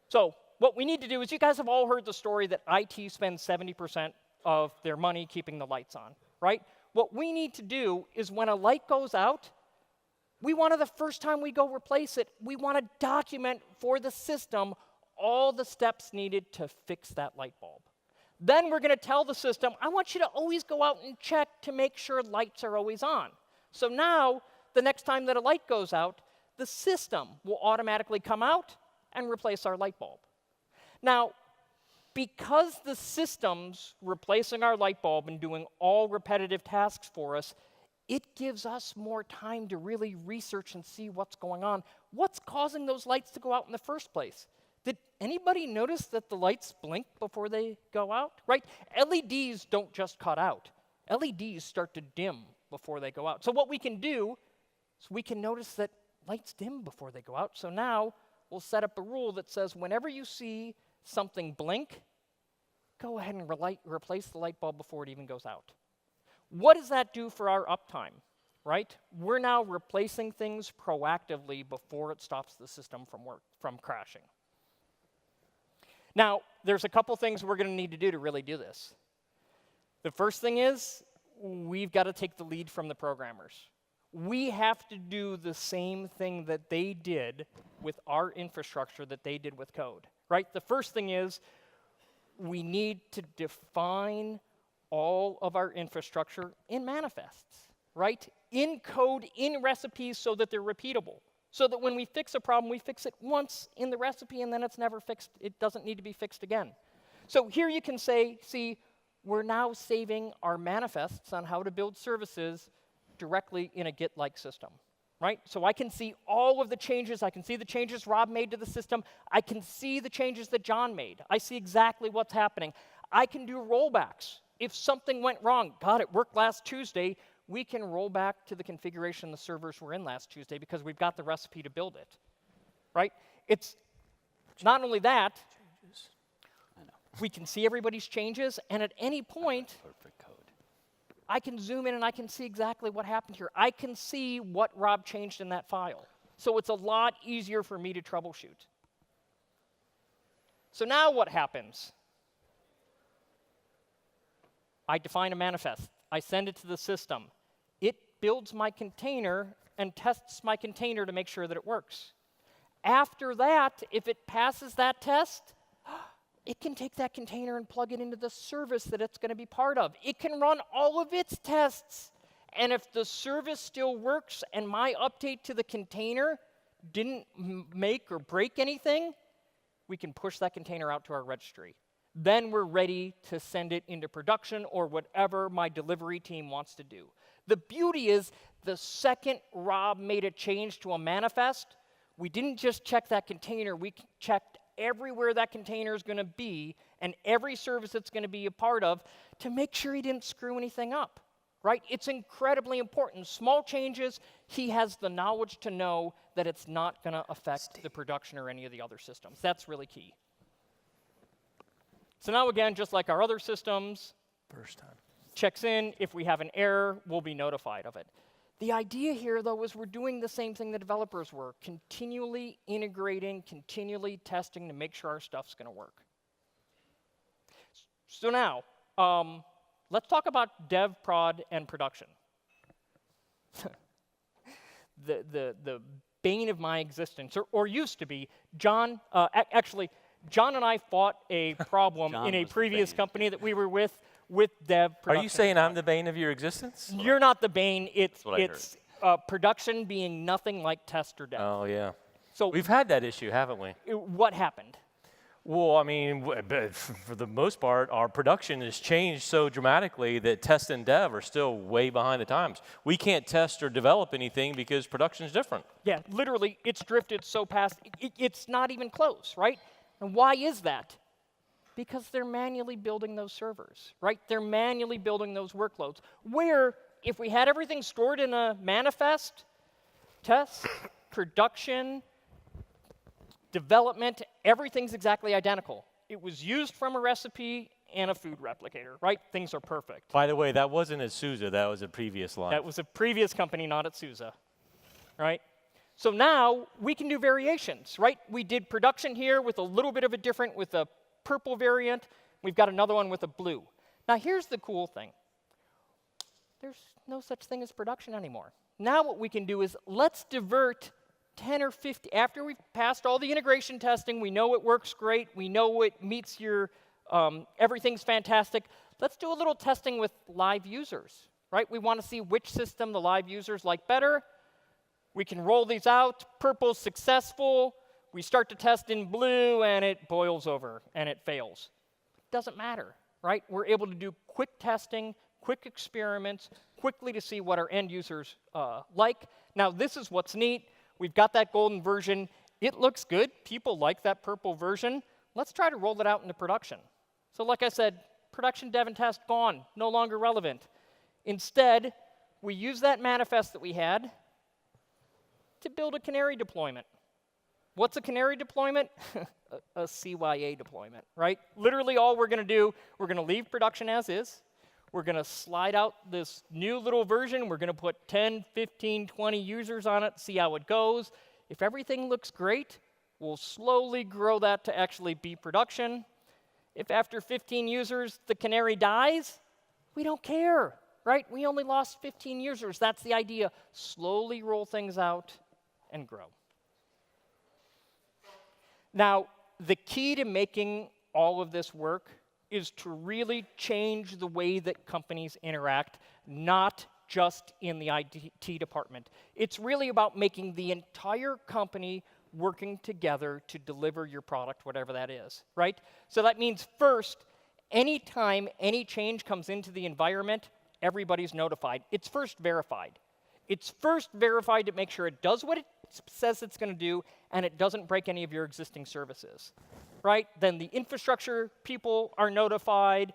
So what we need to do is, you guys have all heard the story that IT spends 70% of their money keeping the lights on, right? What we need to do is when a light goes out, we want to, the first time we go replace it, we want to document for the system all the steps needed to fix that light bulb. Then we're going to tell the system, I want you to always go out and check to make sure lights are always on. So now, the next time that a light goes out, the system will automatically come out and replace our light bulb. Now, because the system's replacing our light bulb and doing all repetitive tasks for us, it gives us more time to really research and see what's going on. What's causing those lights to go out in the first place? Did anybody notice that the lights blink before they go out? Right? LEDs don't just cut out. LEDs start to dim before they go out. So what we can do is we can notice that lights dim before they go out. So now we'll set up a rule that says whenever you see something blink, go ahead and replace the light bulb before it even goes out. What does that do for our uptime, right? We're now replacing things proactively before it stops the system from crashing. Now, there's a couple things we're going to need to do to really do this. The first thing is, we've got to take the lead from the programmers. We have to do the same thing that they did with our infrastructure that they did with code, right? The first thing is, we need to define all of our infrastructure in manifests, right? In code, in recipes, so that they're repeatable. So that when we fix a problem, we fix it once in the recipe, and then it's never fixed. It doesn't need to be fixed again. So here you can say, see, we're now saving our manifests on how to build services directly in a Git-like system, right? So I can see all of the changes. I can see the changes Rob made to the system. I can see the changes that John made. I see exactly what's happening. I can do rollbacks. If something went wrong, God, it worked last Tuesday, we can roll back to the configuration the servers were in last Tuesday because we've got the recipe to build it, right? It's not only that, we can see everybody's changes, and at any point, I can zoom in and I can see exactly what happened here. I can see what Rob changed in that file. So it's a lot easier for me to troubleshoot. So now what happens? I define a manifest. I send it to the system. It builds my container and tests my container to make sure that it works. After that, if it passes that test, it can take that container and plug it into the service that it's going to be part of. It can run all of its tests. And if the service still works and my update to the container didn't make or break anything, we can push that container out to our registry. Then we're ready to send it into production or whatever my delivery team wants to do. The beauty is, the second Rob made a change to a manifest, we didn't just check that container, we checked everywhere that container is going to be and every service it's going to be a part of to make sure he didn't screw anything up, right? It's incredibly important. Small changes, he has the knowledge to know that it's not going to affect the production or any of the other systems. That's really key. So now again, just like our other systems, First time. checks in. If we have an error, we'll be notified of it. The idea here, though, is we're doing the same thing the developers were, continually integrating, continually testing to make sure our stuff's going to work. So now, let's talk about dev, prod, and production. the bane of my existence, or used to be. John, actually, John and I fought a problem in a previous company that we were with dev production. Are you saying I'm the bane of your existence? You're not the bane. It's production being nothing like test or dev. Oh, yeah. So we've had that issue, haven't we? What happened? Well, I mean, for the most part, our production has changed so dramatically that test and dev are still way behind the times. We can't test or develop anything because production's different. Yeah, literally, it's drifted so past, it's not even close, right? And why is that? Because they're manually building those servers, right? They're manually building those workloads. Where, if we had everything stored in a manifest, test, production, development, everything's exactly identical. It was used from a recipe and a food replicator, right? Things are perfect. By the way, that wasn't at SUSE. That was a previous line. That was a previous company, not at SUSE, right? So now we can do variations, right? We did production here with a little bit of a different, with a purple variant. We've got another one with a blue. Now here's the cool thing. There's no such thing as production anymore. Now what we can do is let's divert 10 or 50, after we've passed all the integration testing, we know it works great, we know it meets your, everything's fantastic. Let's do a little testing with live users, right? We want to see which system the live users like better. We can roll these out. Purple's successful. We start to test in blue, and it boils over, and it fails. Doesn't matter, right? We're able to do quick testing, quick experiments, quickly to see what our end users like. Now, this is what's neat. We've got that golden version. It looks good. People like that purple version. Let's try to roll it out into production. So like I said, production dev and test gone, no longer relevant. Instead, we use that manifest that we had to build a canary deployment. What's a canary deployment? a CYA deployment, right? Literally all we're going to do, we're going to leave production as is. We're going to slide out this new little version. We're going to put 10, 15, 20 users on it, see how it goes. If everything looks great, we'll slowly grow that to actually be production. If after 15 users the canary dies, we don't care, right? We only lost 15 users. That's the idea. Slowly roll things out and grow. Now, the key to making all of this work is to really change the way that companies interact, not just in the IT department. It's really about making the entire company working together to deliver your product, whatever that is, right? So that means first, anytime any change comes into the environment, everybody's notified. It's first verified. It's first verified to make sure it does what it says it's going to do, and it doesn't break any of your existing services, right? Then the infrastructure people are notified.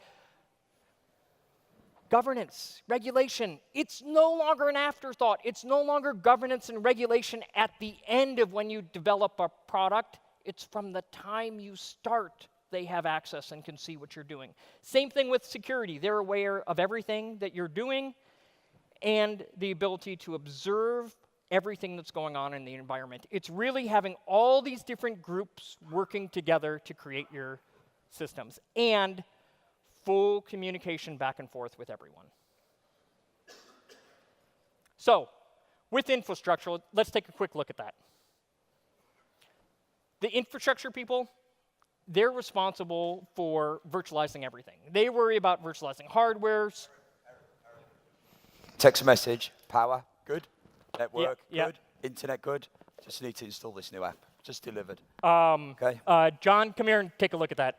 Governance, regulation, it's no longer an afterthought. It's no longer governance and regulation at the end of when you develop a product. It's from the time you start they have access and can see what you're doing. Same thing with security. They're aware of everything that you're doing and the ability to observe everything that's going on in the environment. It's really having all these different groups working together to create your systems and full communication back and forth with everyone. So, with infrastructure, let's take a quick look at that. The infrastructure people, they're responsible for virtualizing everything. They worry about virtualizing hardwares. Text message, power, good. Network, Yeah. good. Internet, good. Just need to install this new app. Just delivered. Okay. John, come here and take a look at that.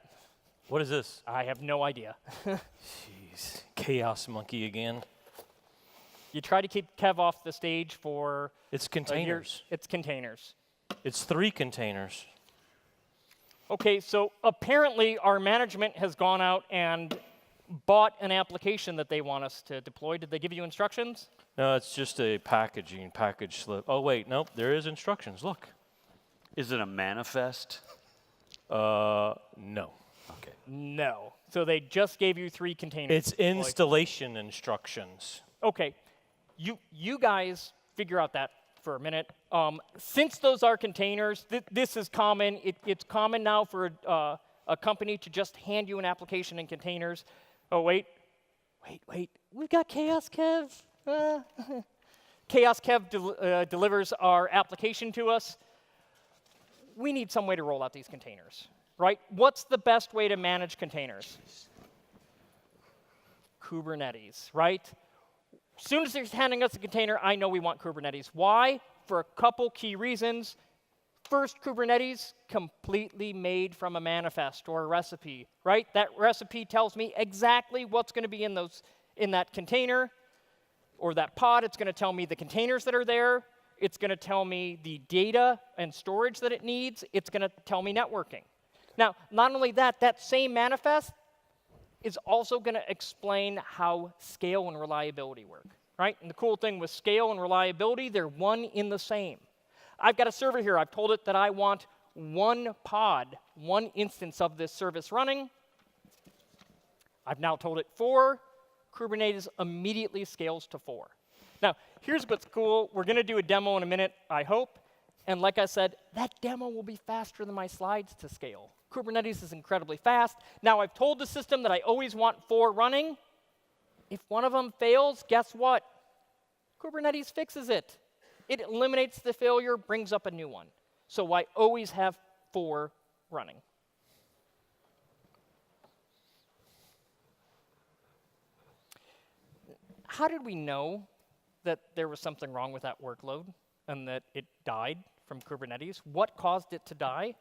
What is this? I have no idea. Jeez, chaos monkey again. You try to keep Kev off the stage for It's a year. containers. It's containers. It's 3 containers. Okay, so apparently our management has gone out and bought an application that they want us to deploy. Did they give you instructions? No, it's just a package slip. Oh, wait, nope, there is instructions. Look. Is it a manifest? No. Okay. No. So they just gave you 3 containers. It's installation instructions. Okay, you guys figure out that for a minute. Since those are containers, this is common. It's common now for a company to just hand you an application in containers. Oh, wait. We've got Chaos Kev. Chaos Kev delivers our application to us. We need some way to roll out these containers, right? What's the best way to manage containers? Kubernetes, right? As soon as they're handing us a container, I know we want Kubernetes. Why? For a couple key reasons. First, Kubernetes, completely made from a manifest or a recipe, right? That recipe tells me exactly what's going to be in that container or that pod. It's going to tell me the containers that are there. It's going to tell me the data and storage that it needs. It's going to tell me networking. Now, not only that, that same manifest is also going to explain how scale and reliability work, right? And the cool thing with scale and reliability, they're one in the same. I've got a server here. I've told it that I want one pod, one instance of this service running. I've now told it 4. Kubernetes immediately scales to 4. Now, here's what's cool. We're going to do a demo in a minute, I hope. And like I said, that demo will be faster than my slides to scale. Kubernetes is incredibly fast. Now, I've told the system that I always want 4 running. If one of them fails, guess what? Kubernetes fixes it. It eliminates the failure, brings up a new one. So I always have 4 running. How did we know that there was something wrong with that workload and that it died from Kubernetes? What caused it to die?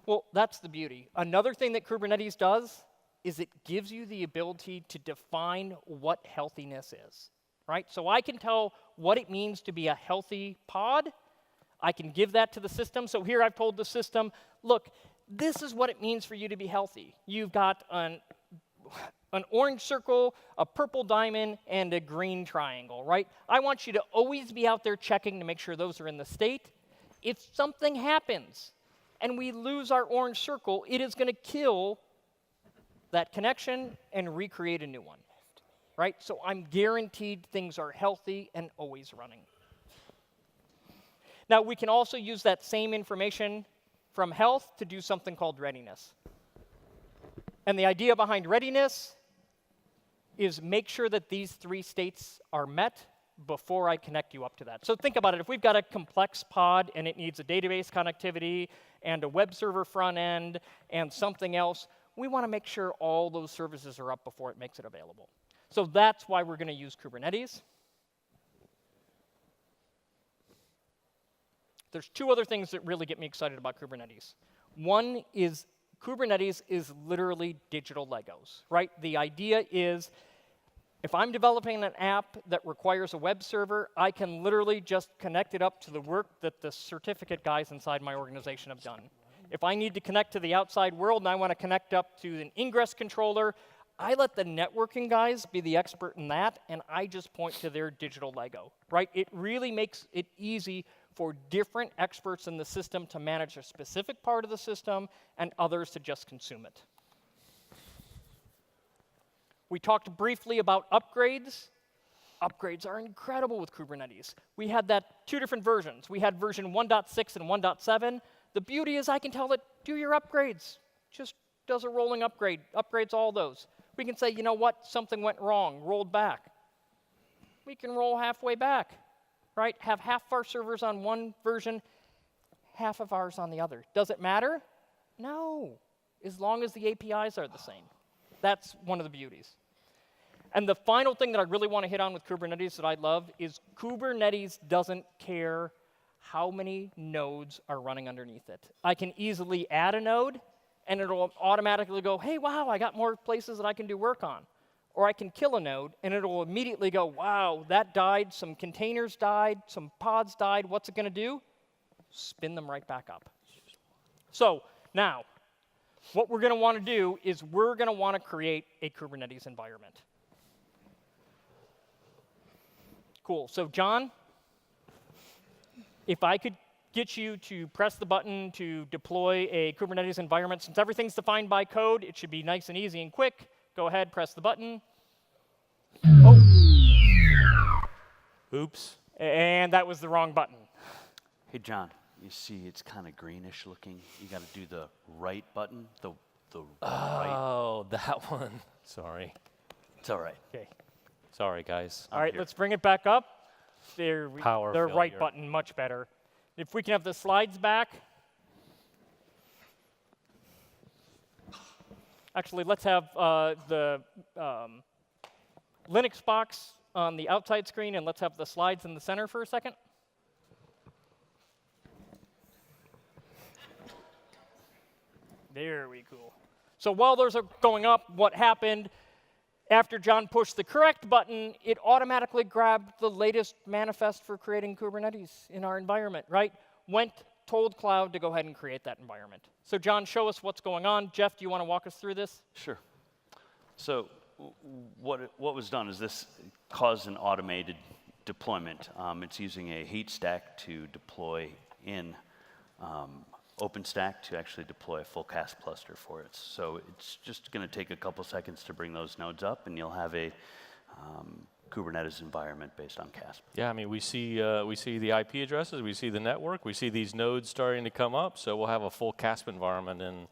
Well, that's the beauty. Another thing that Kubernetes does is it gives you the ability to define what healthiness is, right? So I can tell what it means to be a healthy pod. I can give that to the system. So here I've told the system, look, this is what it means for you to be healthy. You've got an orange circle, a purple diamond, and a green triangle, right? I want you to always be out there checking to make sure those are in the state. If something happens and we lose our orange circle, it is going to kill that connection and recreate a new one, right? So I'm guaranteed things are healthy and always running. Now, we can also use that same information from health to do something called readiness. And the idea behind readiness is make sure that these 3 states are met before I connect you up to that. So think about it. If we've got a complex pod and it needs a database connectivity and a web server front end and something else, we want to make sure all those services are up before it makes it available. So that's why we're going to use Kubernetes. There's 2 other things that really get me excited about Kubernetes. One is Kubernetes is literally digital Legos, right? The idea is if I'm developing an app that requires a web server, I can literally just connect it up to the work that the certificate guys inside my organization have done. If I need to connect to the outside world and I want to connect up to an ingress controller, I let the networking guys be the expert in that, and I just point to their digital Lego, right? It really makes it easy for different experts in the system to manage a specific part of the system and others to just consume it. We talked briefly about upgrades. Upgrades are incredible with Kubernetes. We had that 2 different versions. We had version 1.6 and 1.7. The beauty is I can tell it, do your upgrades. Just does a rolling upgrade, upgrades all those. We can say, you know what, something went wrong, rolled back. We can roll halfway back, right? Have half of our servers on one version, half of ours on the other. Does it matter? No, as long as the APIs are the same. That's one of the beauties. And the final thing that I really want to hit on with Kubernetes that I love is Kubernetes doesn't care how many nodes are running underneath it. I can easily add a node, and it'll automatically go, hey, wow, I got more places that I can do work on. Or I can kill a node, and it'll immediately go, wow, that died, some containers died, some pods died. What's it going to do? Spin them right back up. So now, what we're going to want to do is we're going to want to create a Kubernetes environment. Cool. So John, if I could get you to press the button to deploy a Kubernetes environment, since everything's defined by code, it should be nice and easy and quick. Go ahead, press the button. Oh. Oops. And that was the wrong button. Hey, John, you see it's kind of greenish looking. You got to do the right button, the right. Oh, that one. Sorry. It's all right. Okay. Sorry, guys. All right, let's bring it back up. There, Power the right failure. button, much better. If we can have the slides back. Actually, let's have the Linux box on the outside screen, and let's have the slides in the center for a second. There we go. So while those are going up, what happened after John pushed the correct button, it automatically grabbed the latest manifest for creating Kubernetes in our environment, right? Told Cloud to go ahead and create that environment. So John, show us what's going on. Jeff, do you want to walk us through this? Sure. So what was done is this caused an automated deployment. It's using a heat stack to deploy in OpenStack to actually deploy a full CASP cluster for it. So it's just going to take a couple seconds to bring those nodes up, and you'll have a Kubernetes environment based on CASP. Yeah, I mean, we see the IP addresses, we see the network, we see these nodes starting to come up, so we'll have a full CASP environment in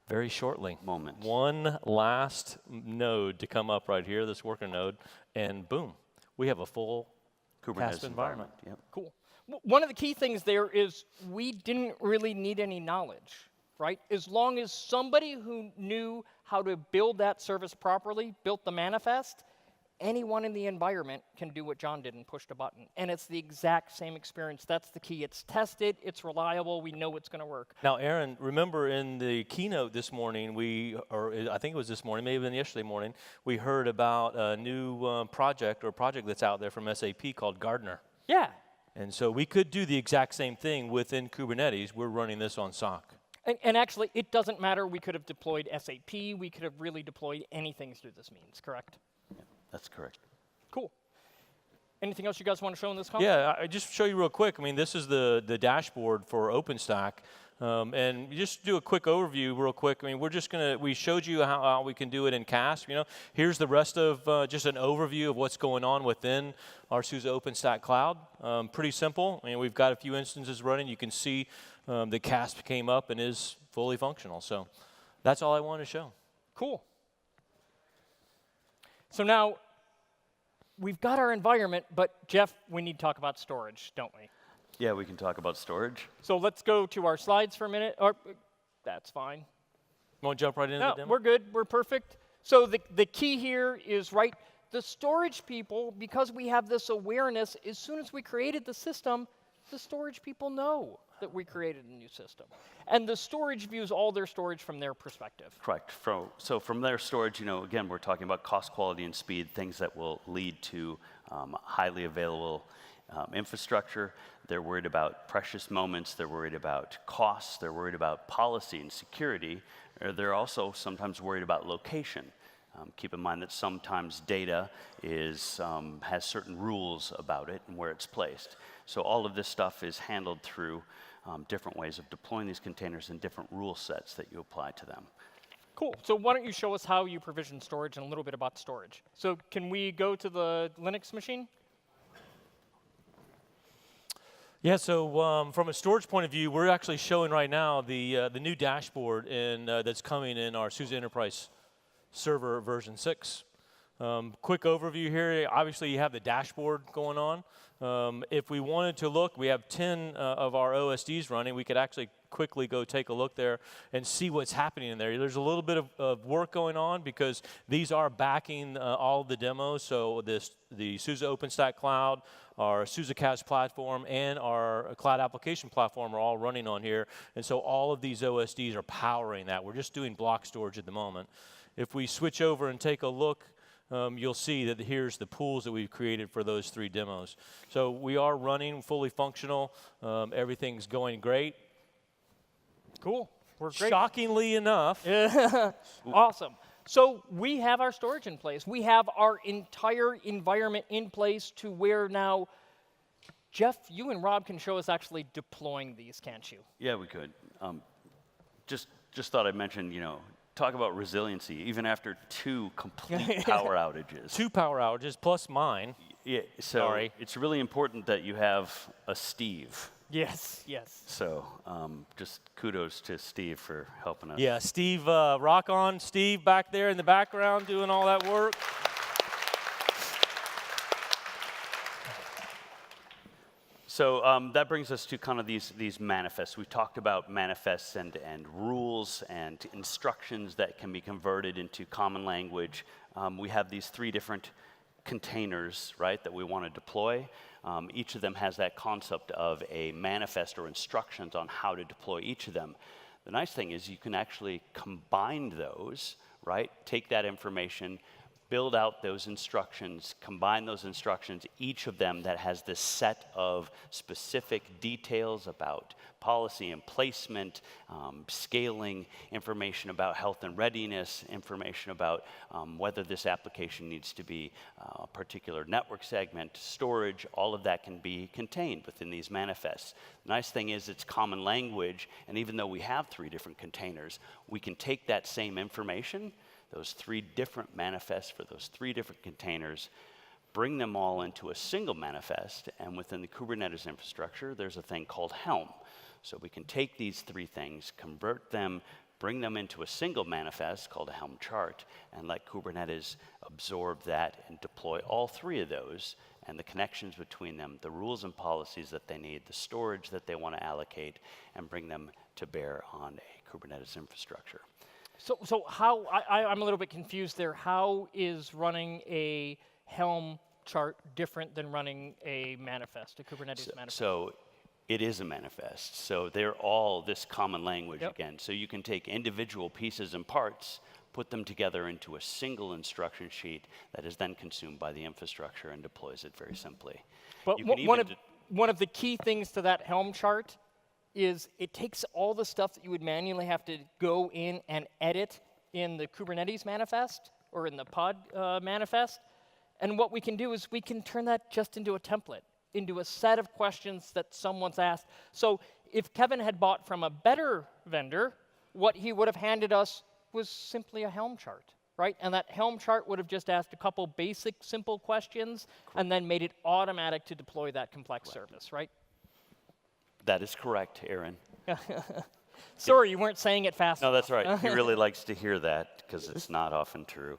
very shortly. Moments. One last node to come up right here, this worker node, and boom, we have a full Kubernetes CASP environment. Yep. Cool. One of the key things there is we didn't really need any knowledge, right? As long as somebody who knew how to build that service properly built the manifest, anyone in the environment can do what John did and push the button. And it's the exact same experience. That's the key. It's tested, it's reliable, we know it's going to work. Now, Aaron, remember in the keynote this morning, or I think it was this morning, maybe even yesterday morning, we heard about a new project that's out there from SAP called Gardener. Yeah. And so we could do the exact same thing within Kubernetes. We're running this on SOC. And actually, it doesn't matter. We could have deployed SAP. We could have really deployed anything through this means, correct? That's correct. Cool. Anything else you guys want to show in this conference? Yeah, I just show you real quick. I mean, this is the dashboard for OpenStack. And just do a quick overview real quick. I mean, we showed you how we can do it in CASP. You know, here's the rest of just an overview of what's going on within our SUSE OpenStack Cloud. Pretty simple. I mean, we've got a few instances running. You can see the CASP came up and is fully functional. So that's all I wanted to show. Cool. So now, we've got our environment, but Jeff, we need to talk about storage, don't we? Yeah, we can talk about storage. So let's go to our slides for a minute. Or, that's fine. You want to jump right into No, the demo? we're good. We're perfect. So the key here is, right, the storage people, because we have this awareness, as soon as we created the system, the storage people know that we created a new system. And the storage views all their storage from their perspective. Correct. So from their storage, you know, again, we're talking about cost, quality, and speed, things that will lead to highly available infrastructure. They're worried about precious moments. They're worried about costs. They're worried about policy and security. Or they're also sometimes worried about location. Keep in mind that sometimes data has certain rules about it and where it's placed. So all of this stuff is handled through different ways of deploying these containers and different rule sets that you apply to them. Cool. So why don't you show us how you provision storage and a little bit about storage. So can we go to the Linux machine? Yeah, so from a storage point of view, we're actually showing right now the new dashboard that's coming in our SUSE Enterprise Server version 6. Quick overview here. Obviously, you have the dashboard going on. If we wanted to look, we have 10 of our OSDs running. We could actually quickly go take a look there and see what's happening in there. There's a little bit of work going on because these are backing all of the demos. So the SUSE OpenStack Cloud, our SUSE CAS platform, and our cloud application platform are all running on here. And so all of these OSDs are powering that. We're just doing block storage at the moment. If we switch over and take a look, you'll see that here's the pools that we've created for those 3 demos. So we are running fully functional. Everything's going great. Cool. We're great. Shockingly enough. Awesome. So we have our storage in place. We have our entire environment in place to where now, Jeff, you and Rob can show us actually deploying these, can't you? Yeah, we could. Just thought I'd mention, you know, talk about resiliency, even after 2 complete power outages. 2 power outages plus mine. Yeah, so Sorry. It's really important that you have a Steve. Yes, yes. So just kudos to Steve for helping us. Yeah, Steve, rock on. Steve back there in the background doing all that work. So that brings us to kind of these manifests. We've talked about manifests and rules and instructions that can be converted into common language. We have these 3 different containers, right, that we want to deploy. Each of them has that concept of a manifest or instructions on how to deploy each of them. The nice thing is you can actually combine those, right, take that information, build out those instructions, combine those instructions, each of them that has this set of specific details about policy and placement, scaling, information about health and readiness, information about whether this application needs to be a particular network segment, storage, all of that can be contained within these manifests. The nice thing is it's common language, and even though we have 3 different containers, we can take that same information, those 3 different manifests for those 3 different containers, bring them all into a single manifest, and within the Kubernetes infrastructure, there's a thing called Helm. So we can take these 3 things, convert them, bring them into a single manifest called a Helm chart, and let Kubernetes absorb that and deploy all 3 of those, and the connections between them, the rules and policies that they need, the storage that they want to allocate, and bring them to bear on a Kubernetes infrastructure. So how, I'm a little bit confused there. How is running a Helm chart different than running a manifest, a Kubernetes manifest? So it is a manifest. So they're all this common language again. So you can take individual pieces and parts, put them together into a single instruction sheet that is then consumed by the infrastructure and deploys it very simply. But one of the key things to that Helm chart is it takes all the stuff that you would manually have to go in and edit in the Kubernetes manifest or in the PUGH manifest. And what we can do is we can turn that just into a template, into a set of questions that someone's asked. So if Kevin had bought from a better vendor, what he would have handed us was simply a Helm chart, right? And that Helm chart would have just asked a couple basic, simple questions and then made it automatic to deploy that complex service, right? That is correct, Aaron. Sorry, you weren't saying it fast No, enough. that's right. He really likes to hear that because it's not often true.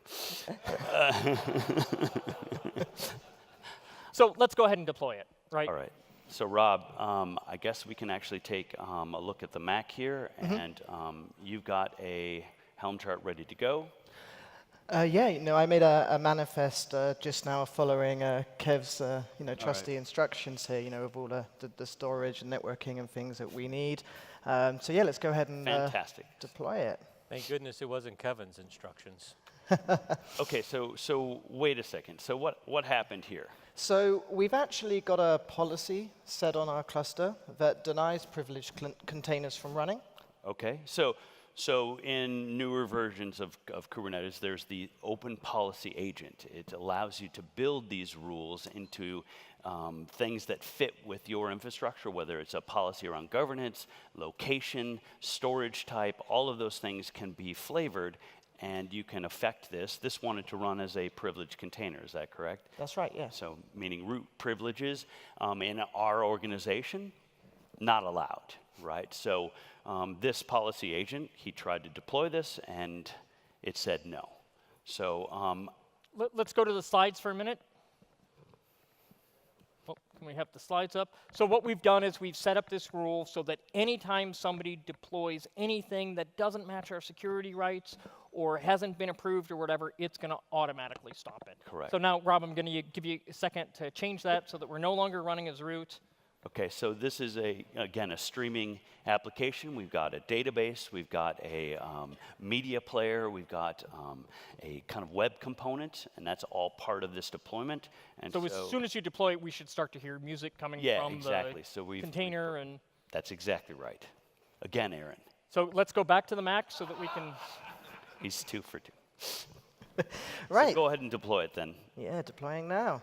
So let's go ahead and deploy it, right? All right. So Rob, I guess we can actually take a look at the Mac here, and you've got a Helm chart ready to go. Yeah, I made a manifest just now following Kev's, trusty instructions here, of all the storage and networking and things that we need. So yeah, let's go ahead and deploy it. Thank goodness it wasn't Kevin's instructions. Okay, so wait a second. So what happened here? So we've actually got a policy set on our cluster that denies privileged containers from running. Okay, so in newer versions of Kubernetes, there's the open policy agent. It allows you to build these rules into things that fit with your infrastructure, whether it's a policy around governance, location, storage type, all of those things can be flavored, and you can affect this. This wanted to run as a privileged container, is that correct? That's right, yeah. So meaning root privileges in our organization, not allowed, right? So this policy agent, he tried to deploy this, and it said no. So let's go to the slides for a minute. Oh, can we have the slides up? So what we've done is we've set up this rule so that anytime somebody deploys anything that doesn't match our security rights or hasn't been approved or whatever, it's going to automatically stop it. Correct. So now, Rob, I'm going to give you a second to change that so that we're no longer running as root. Okay, so this is, again, a streaming application. We've got a database, we've got a media player, we've got a kind of web component, and that's all part of this deployment. And so as soon as you deploy it, we should start to hear music coming from the container. That's exactly right. Again, Aaron. So let's go back to the Mac so that we can... He's 2 for 2. Right. So go ahead and deploy it then. Yeah, deploying now.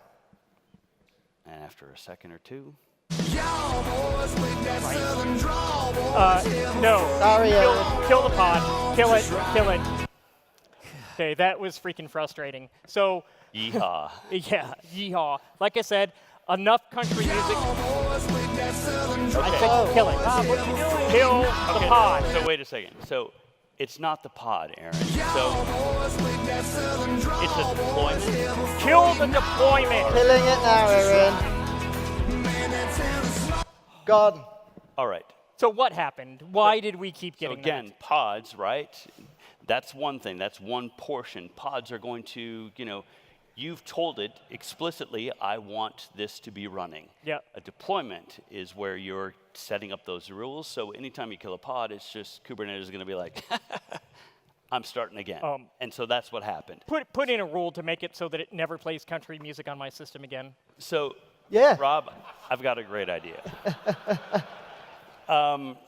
And after a second or two. No. Sorry, Kill the pod. Kill it. Okay, that was freaking frustrating. So, Yeehaw. yeah, yeehaw. Like I said, enough country music. I said kill it. What are you doing? Kill the pod. So wait a second. So it's not the pod, Aaron. So it's a deployment. Kill the deployment. Killing it now, Aaron. Gone. All right. So what happened? Why did we keep So getting again, pods, right? That's one thing. That's one portion. Pods are going to, you've told it explicitly, I want this to be running. Yeah. A deployment is where you're setting up those rules. So anytime you kill a pod, it's just Kubernetes is going to be like, I'm starting again. And so that's what happened. Put in a rule to make it so that it never plays country music on my system again. So, Yeah. Rob, I've got a great idea.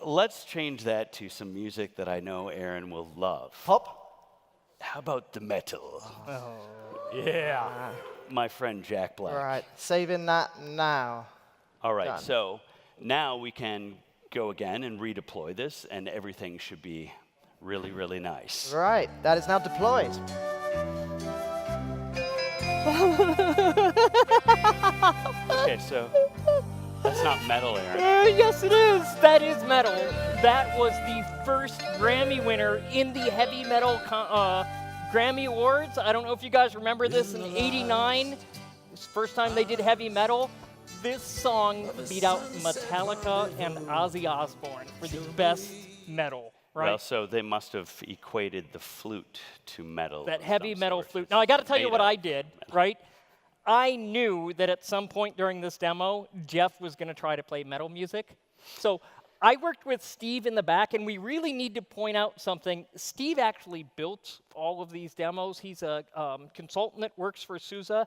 Let's change that to some music that I know Aaron will love. Pop. How about the metal? Yeah. My friend Jack Black. All right, saving that now. All right, Done. so now we can go again and redeploy this, and everything should be really, really nice. Right, that is now deployed. Okay, so that's not metal, Aaron. Yes, it is. That is metal. That was the first Grammy winner in the heavy metal Grammy Awards. I don't know if you guys remember this in '89. It's the first time they did heavy metal. This song beat out Metallica and Ozzy Osbourne for the best metal, right? Well, so they must have equated the flute to metal. That of heavy some metal sort. flute. It's Now, I got to tell you made what of I did, right? I knew that at some point during this demo, Jeff was going to try to play metal music. So I worked with Steve in the back, and we really need to point out something. Steve actually built all of these demos. He's a consultant that works for Sousa,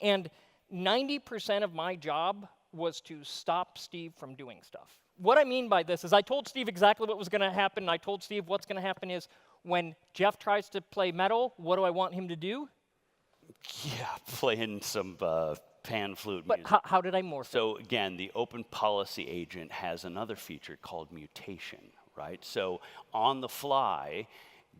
and 90% of my job was to stop Steve from doing stuff. What I mean by this is I told Steve exactly what was going to happen, and I told Steve what's going to happen is when Jeff tries to play metal, what do I want him to do? Yeah, playing some pan flute But music. how did I morph it? So again, the open policy agent has another feature called mutation, right? So on the fly,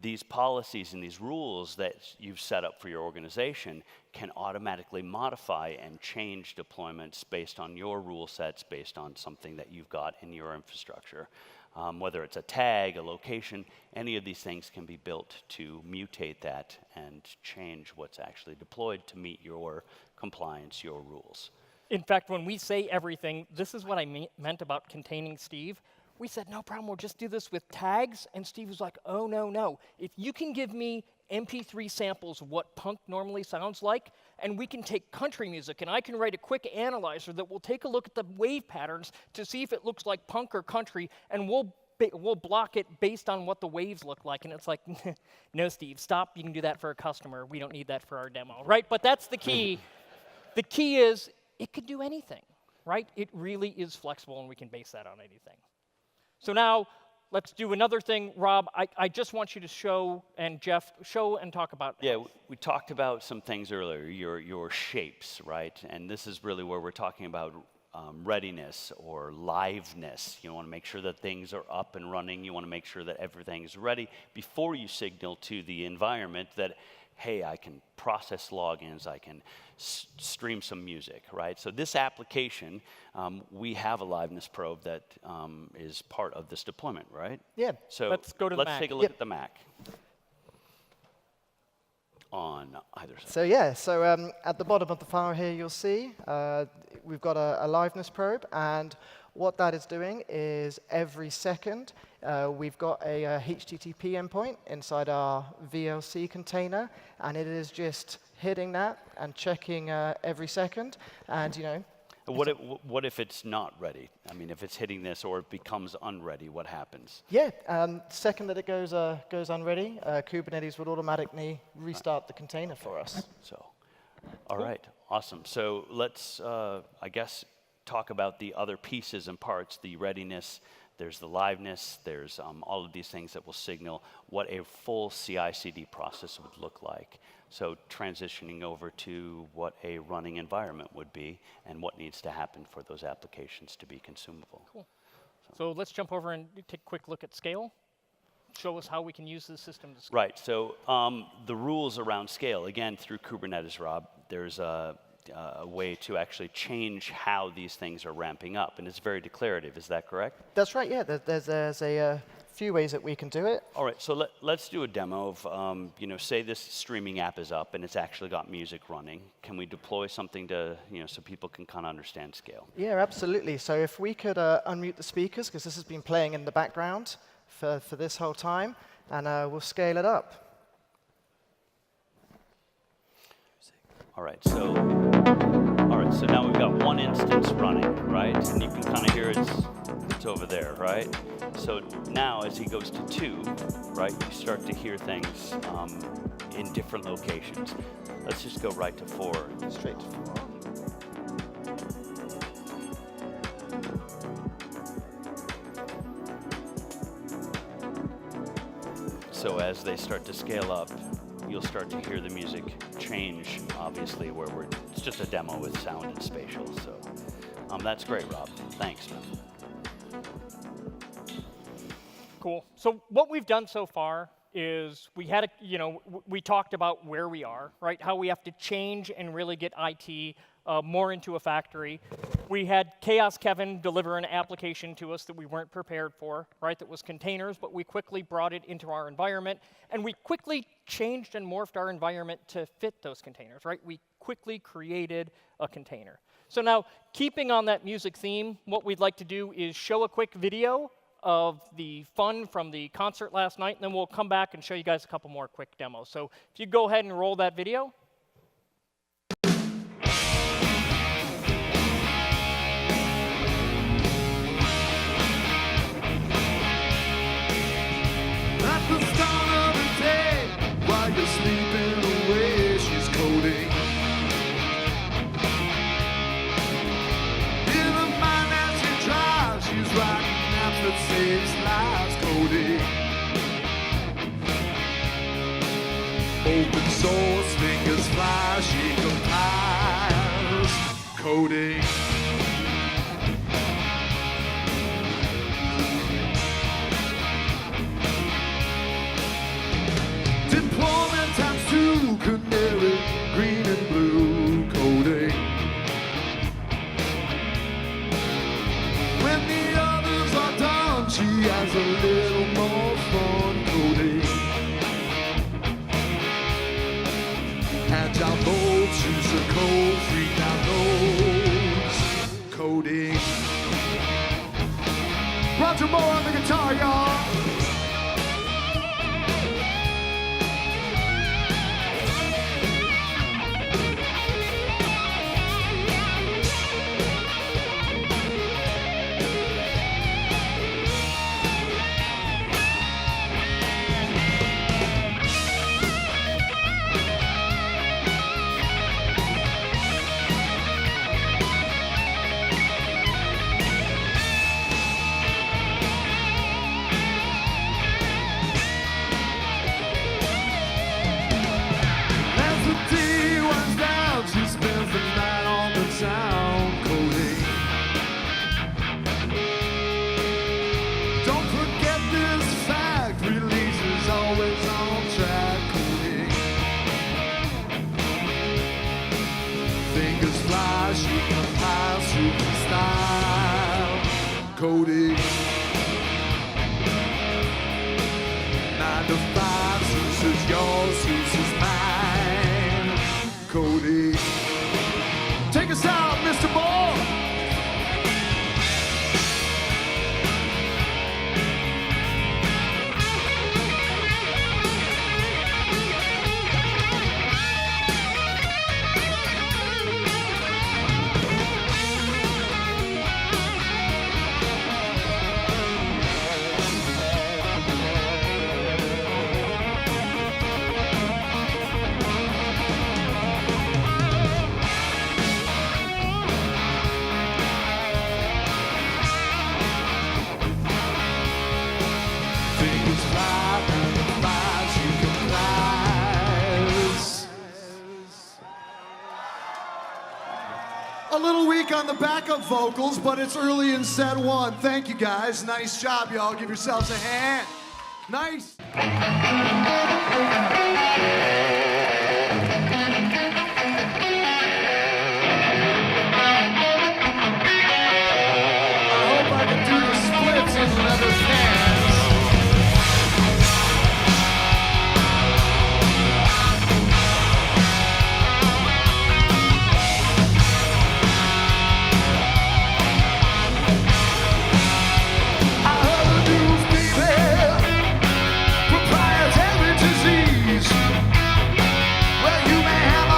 these policies and these rules that you've set up for your organization can automatically modify and change deployments based on your rule sets, based on something that you've got in your infrastructure. Whether it's a tag, a location, any of these things can be built to mutate that and change what's actually deployed to meet your compliance, your rules. In fact, when we say everything, this is what I meant about containing Steve. We said, no problem, we'll just do this with tags. And Steve was like, oh, no. If you can give me MP3 samples of what punk normally sounds like, and we can take country music, and I can write a quick analyzer that will take a look at the wave patterns to see if it looks like punk or country, and we'll block it based on what the waves look like. And it's like, no, Steve, stop. You can do that for a customer. We don't need that for our demo, right? But that's the key. The key is it could do anything, right? It really is flexible, and we can base that on anything. So now let's do another thing. Rob, I just want you to show, and Jeff, show and talk about. Yeah, we talked about some things earlier, your shapes, right? And this is really where we're talking about readiness or liveness. You want to make sure that things are up and running. You want to make sure that everything's ready before you signal to the environment that, hey, I can process logins, I can stream some music, right? So this application, we have a liveness probe that is part of this deployment, right? Yeah. So Let's go to the let's Mac. take a look at the Mac on either side. So yeah, at the bottom of the file here, you'll see we've got a liveness probe, and what that is doing is every second we've got a HTTP endpoint inside our VLC container, and it is just hitting that and checking every second, and What if it's not ready? I mean, if it's hitting this or it becomes unready, what happens? Yeah, second that it goes unready, Kubernetes would automatically restart the container for us. So, all right, awesome. So let's, I guess, talk about the other pieces and parts, the readiness, there's the liveness, there's all of these things that will signal what a full CI/CD process would look like. So transitioning over to what a running environment would be and what needs to happen for those applications to be consumable. Cool. So let's jump over and take a quick look at scale. Show us how we can use this system to scale. Right, so the rules around scale, again, through Kubernetes, Rob, there's a way to actually change how these things are ramping up, and it's very declarative, is that correct? That's right, yeah, there's a few ways that we can do it. All right, so let's do a demo of, say this streaming app is up and it's actually got music running. Can we deploy something to, so people can kind of understand scale? Yeah, absolutely. So if we could unmute the speakers, because this has been playing in the background for this whole time, and we'll scale it up. All right, So now we've got one instance running, right? And you can kind of hear it's over there, right? So now as he goes to 2, right, you start to hear things in different locations. Let's just go right to 4. Straight to 4. So as they start to scale up, you'll start to hear the music change, obviously, where it's just a demo with sound and spatial. So that's great, Rob. Thanks, man. Cool. So what we've done so far is we had we talked about where we are, right? How we have to change and really get IT more into a factory. We had Chaos Kevin deliver an application to us that we weren't prepared for, right? That was containers, but we quickly brought it into our environment, and we quickly changed and morphed our environment to fit those containers, right? We quickly created a container. So now, keeping on that music theme, what we'd like to do is show a quick video of the fun from the concert last night, and then we'll come back and show you guys a couple more quick demos. So if you go ahead and roll that video. At the start of the day, while you're sleeping away, she's coding. In the mind that she drives, she's writing apps that saves lives, coding. Open source, fingers fly, she compiles, coding. Deployment times 2, canary, green and blue, coding. When the others are done, she has a little more fun, coding. Agile modes, use the code, free downloads, coding. Roger Moore on the guitar, y'all. As the day winds down, she spends the night on the town, coding. Don't forget this fact, release is always on track, coding. Fingers fly, she compiles, super style, coding. 9 to 5, Zeus is yours, Zeus is mine, coding. Take us out, Mr. Moore. Fingers fly, down the flies, you can flies. A little weak on the backup vocals, but it's early in set 1. Thank you guys. Nice job, y'all. Give yourselves a hand. Nice. I hope I can do the splits in leather pants. I heard the news, baby, proprietary disease. Well, you may have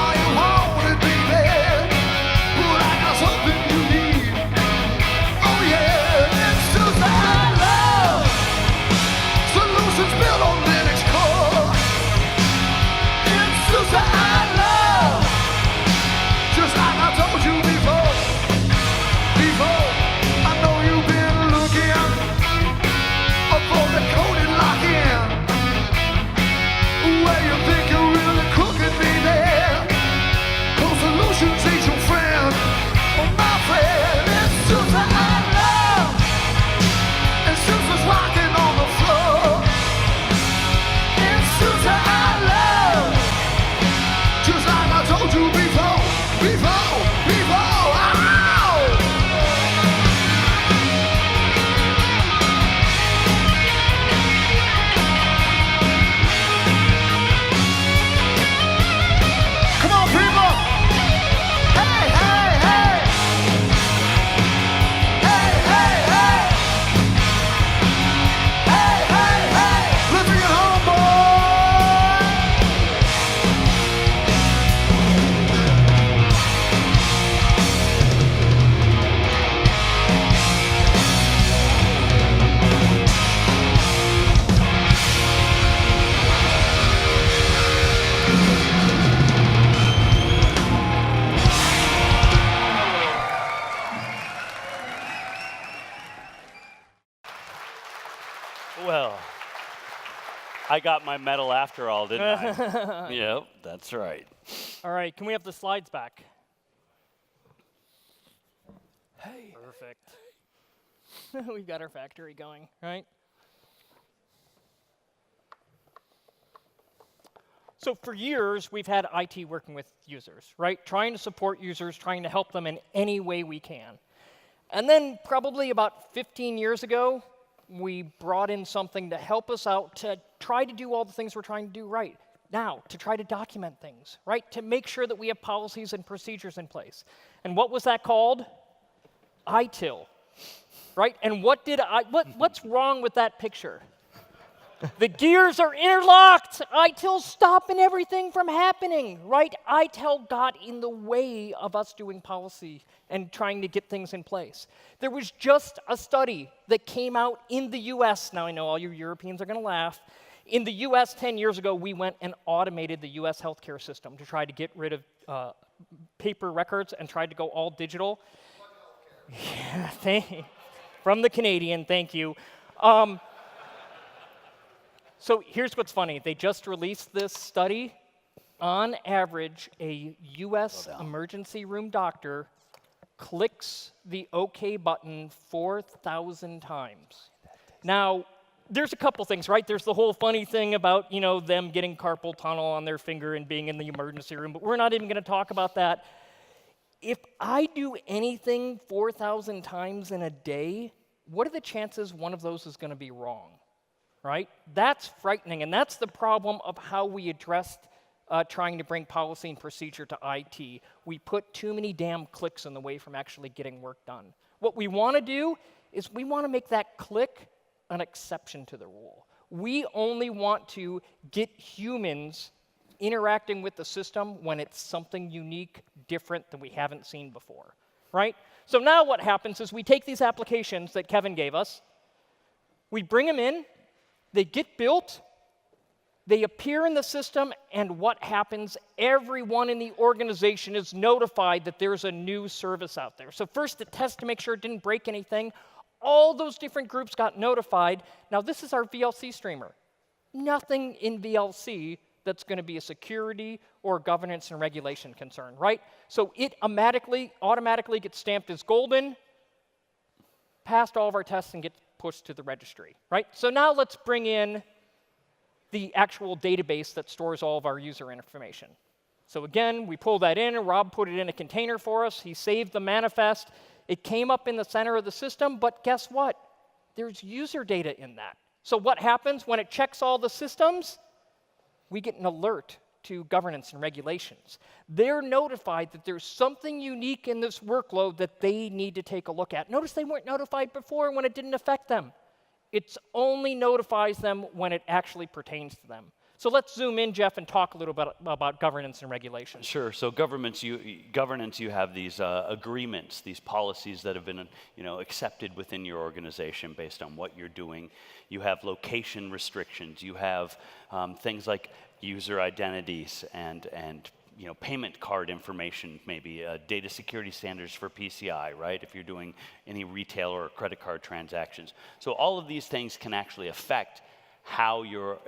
I got my medal after all, didn't I? Yep, that's right. All right, can we have the slides back? Hey. Perfect. We've got our factory going, right? So for years, we've had IT working with users, right? Trying to support users, trying to help them in any way we can. And then probably about 15 years ago, we brought in something to help us out to try to do all the things we're trying to do right now, to try to document things, right? To make sure that we have policies and procedures in place. And what was that called? ITIL, right? And what's wrong with that picture? The gears are interlocked. ITIL's stopping everything from happening, right? ITIL got in the way of us doing policy and trying to get things in place. There was just a study that came out in the US. Now I know all you Europeans are going to laugh. In the US 10 years ago, we went and automated the US healthcare system to try to get rid of paper records and tried to go all digital. Yeah, from the Canadian, thank you. So here's what's funny. They just released this study. On average, a US emergency room doctor clicks the OK button 4,000 times. Now, there's a couple things, right? There's the whole funny thing about, them getting carpal tunnel on their finger and being in the emergency room, but we're not even going to talk about that. If I do anything 4,000 times in a day, what are the chances one of those is going to be wrong? Right? That's frightening, and that's the problem of how we addressed trying to bring policy and procedure to IT. We put too many damn clicks in the way from actually getting work done. What we want to do is we want to make that click an exception to the rule. We only want to get humans interacting with the system when it's something unique, different that we haven't seen before, right? So now what happens is we take these applications that Kevin gave us, we bring them in, they get built, they appear in the system, and what happens? Everyone in the organization is notified that there's a new service out there. So first, the test to make sure it didn't break anything. All those different groups got notified. Now, this is our VLC streamer. Nothing in VLC that's going to be a security or governance and regulation concern, right? So it automatically gets stamped as golden, passed all of our tests, and gets pushed to the registry, right? So now let's bring in the actual database that stores all of our user information. So again, we pull that in, and Rob put it in a container for us. He saved the manifest. It came up in the center of the system, but guess what? There's user data in that. So what happens when it checks all the systems? We get an alert to governance and regulations. They're notified that there's something unique in this workload that they need to take a look at. Notice they weren't notified before when it didn't affect them. It only notifies them when it actually pertains to them. So let's zoom in, Jeff, and talk a little bit about governance and regulation. Sure. So governance, you have these agreements, these policies that have been, accepted within your organization based on what you're doing. You have location restrictions. You have things like user identities and payment card information, maybe data security standards for PCI, right? If you're doing any retail or credit card transactions. So all of these things can actually affect how your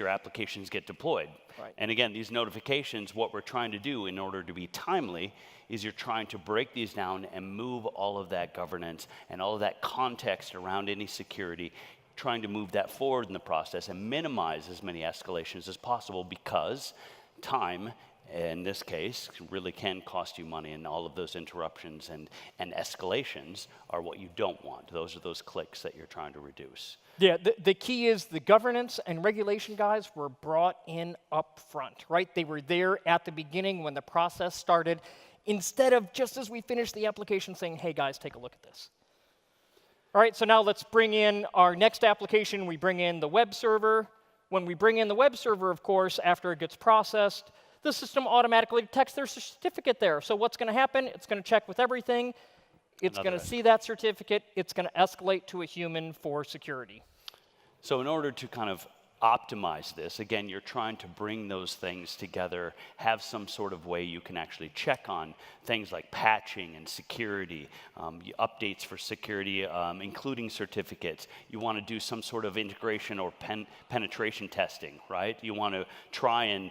applications get deployed. Right. And again, these notifications, what we're trying to do in order to be timely is you're trying to break these down and move all of that governance and all of that context around any security, trying to move that forward in the process and minimize as many escalations as possible, because time, in this case, really can cost you money, and all of those interruptions and escalations are what you don't want. Those are those clicks that you're trying to reduce. Yeah, the key is the governance and regulation guys were brought in up front, right? They were there at the beginning when the process started, instead of just as we finished the application saying, hey guys, take a look at this. All right, so now let's bring in our next application. We bring in the web server. When we bring in the web server, of course, after it gets processed, the system automatically detects there's a certificate there. So what's going to happen? It's going to check with everything. It's going to see that certificate. It's going to escalate to a human for security. So in order to kind of optimize this. Again, you're trying to bring those things together, have some sort of way you can actually check on things like patching and security, updates for security, including certificates. You want to do some sort of integration or penetration testing, right? You want to try and,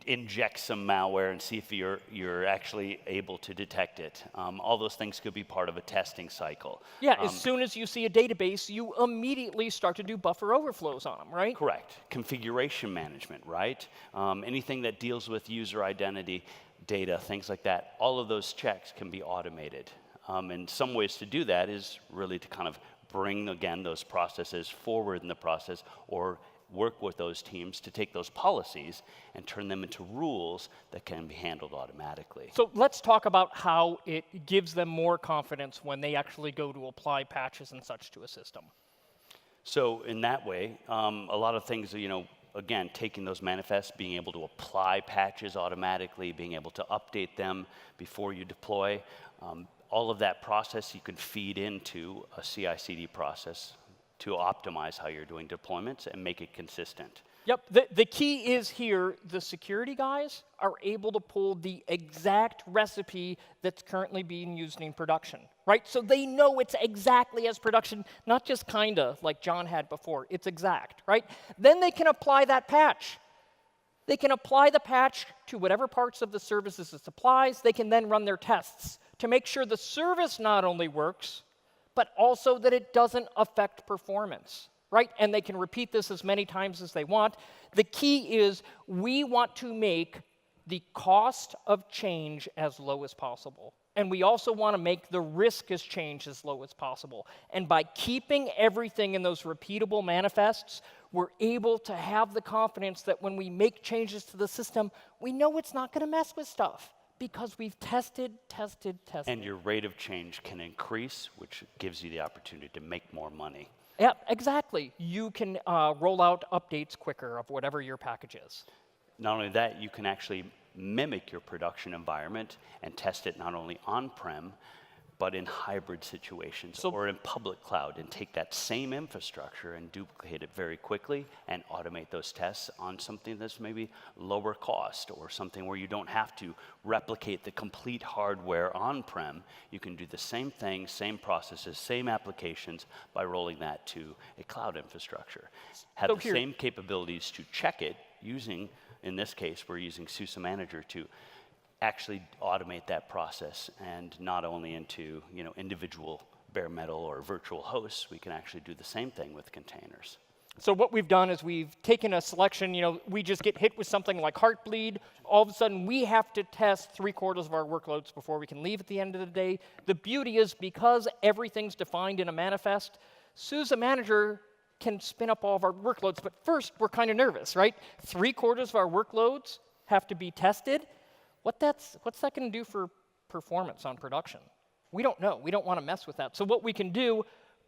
inject some malware and see if you're actually able to detect it. All those things could be part of a testing cycle. Yeah, as soon as you see a database, you immediately start to do buffer overflows on them, right? Correct. Configuration management, right? Anything that deals with user identity, data, things like that, all of those checks can be automated. And some ways to do that is really to kind of bring, again, those processes forward in the process, or work with those teams to take those policies and turn them into rules that can be handled automatically. So let's talk about how it gives them more confidence when they actually go to apply patches and such to a system. So in that way, a lot of things, again, taking those manifests, being able to apply patches automatically, being able to update them before you deploy, all of that process you can feed into a CI/CD process to optimize how you're doing deployments and make it consistent. Yep, the key is here, the security guys are able to pull the exact recipe that's currently being used in production, right? So they know it's exactly as production, not just kinda like John had before, it's exact, right? Then they can apply that patch. They can apply the patch to whatever parts of the services it applies. They can then run their tests to make sure the service not only works, but also that it doesn't affect performance, right? And they can repeat this as many times as they want. The key is we want to make the cost of change as low as possible. And we also want to make the risk of change as low as possible. And by keeping everything in those repeatable manifests, we're able to have the confidence that when we make changes to the system, we know it's not going to mess with stuff, because we've tested. And your rate of change can increase, which gives you the opportunity to make more money. Yeah, exactly. You can roll out updates quicker of whatever your package is. Not only that, you can actually mimic your production environment and test it not only on-prem, but in hybrid situations or in public cloud, and take that same infrastructure and duplicate it very quickly and automate those tests on something that's maybe lower cost, or something where you don't have to replicate the complete hardware on-prem. You can do the same thing, same processes, same applications by rolling that to a cloud infrastructure. Have the same capabilities to check it using, in this case, we're using SUSE Manager to actually automate that process, and not only into individual bare metal or virtual hosts, we can actually do the same thing with containers. So what we've done is we've taken a selection, we just get hit with something like Heartbleed. All of a sudden, we have to test 3/4 of our workloads before we can leave at the end of the day. The beauty is, because everything's defined in a manifest, SUSE Manager can spin up all of our workloads. But first, we're kind of nervous, right? 3/4 of our workloads have to be tested. What's that going to do for performance on production? We don't know. We don't want to mess with that. So what we can do,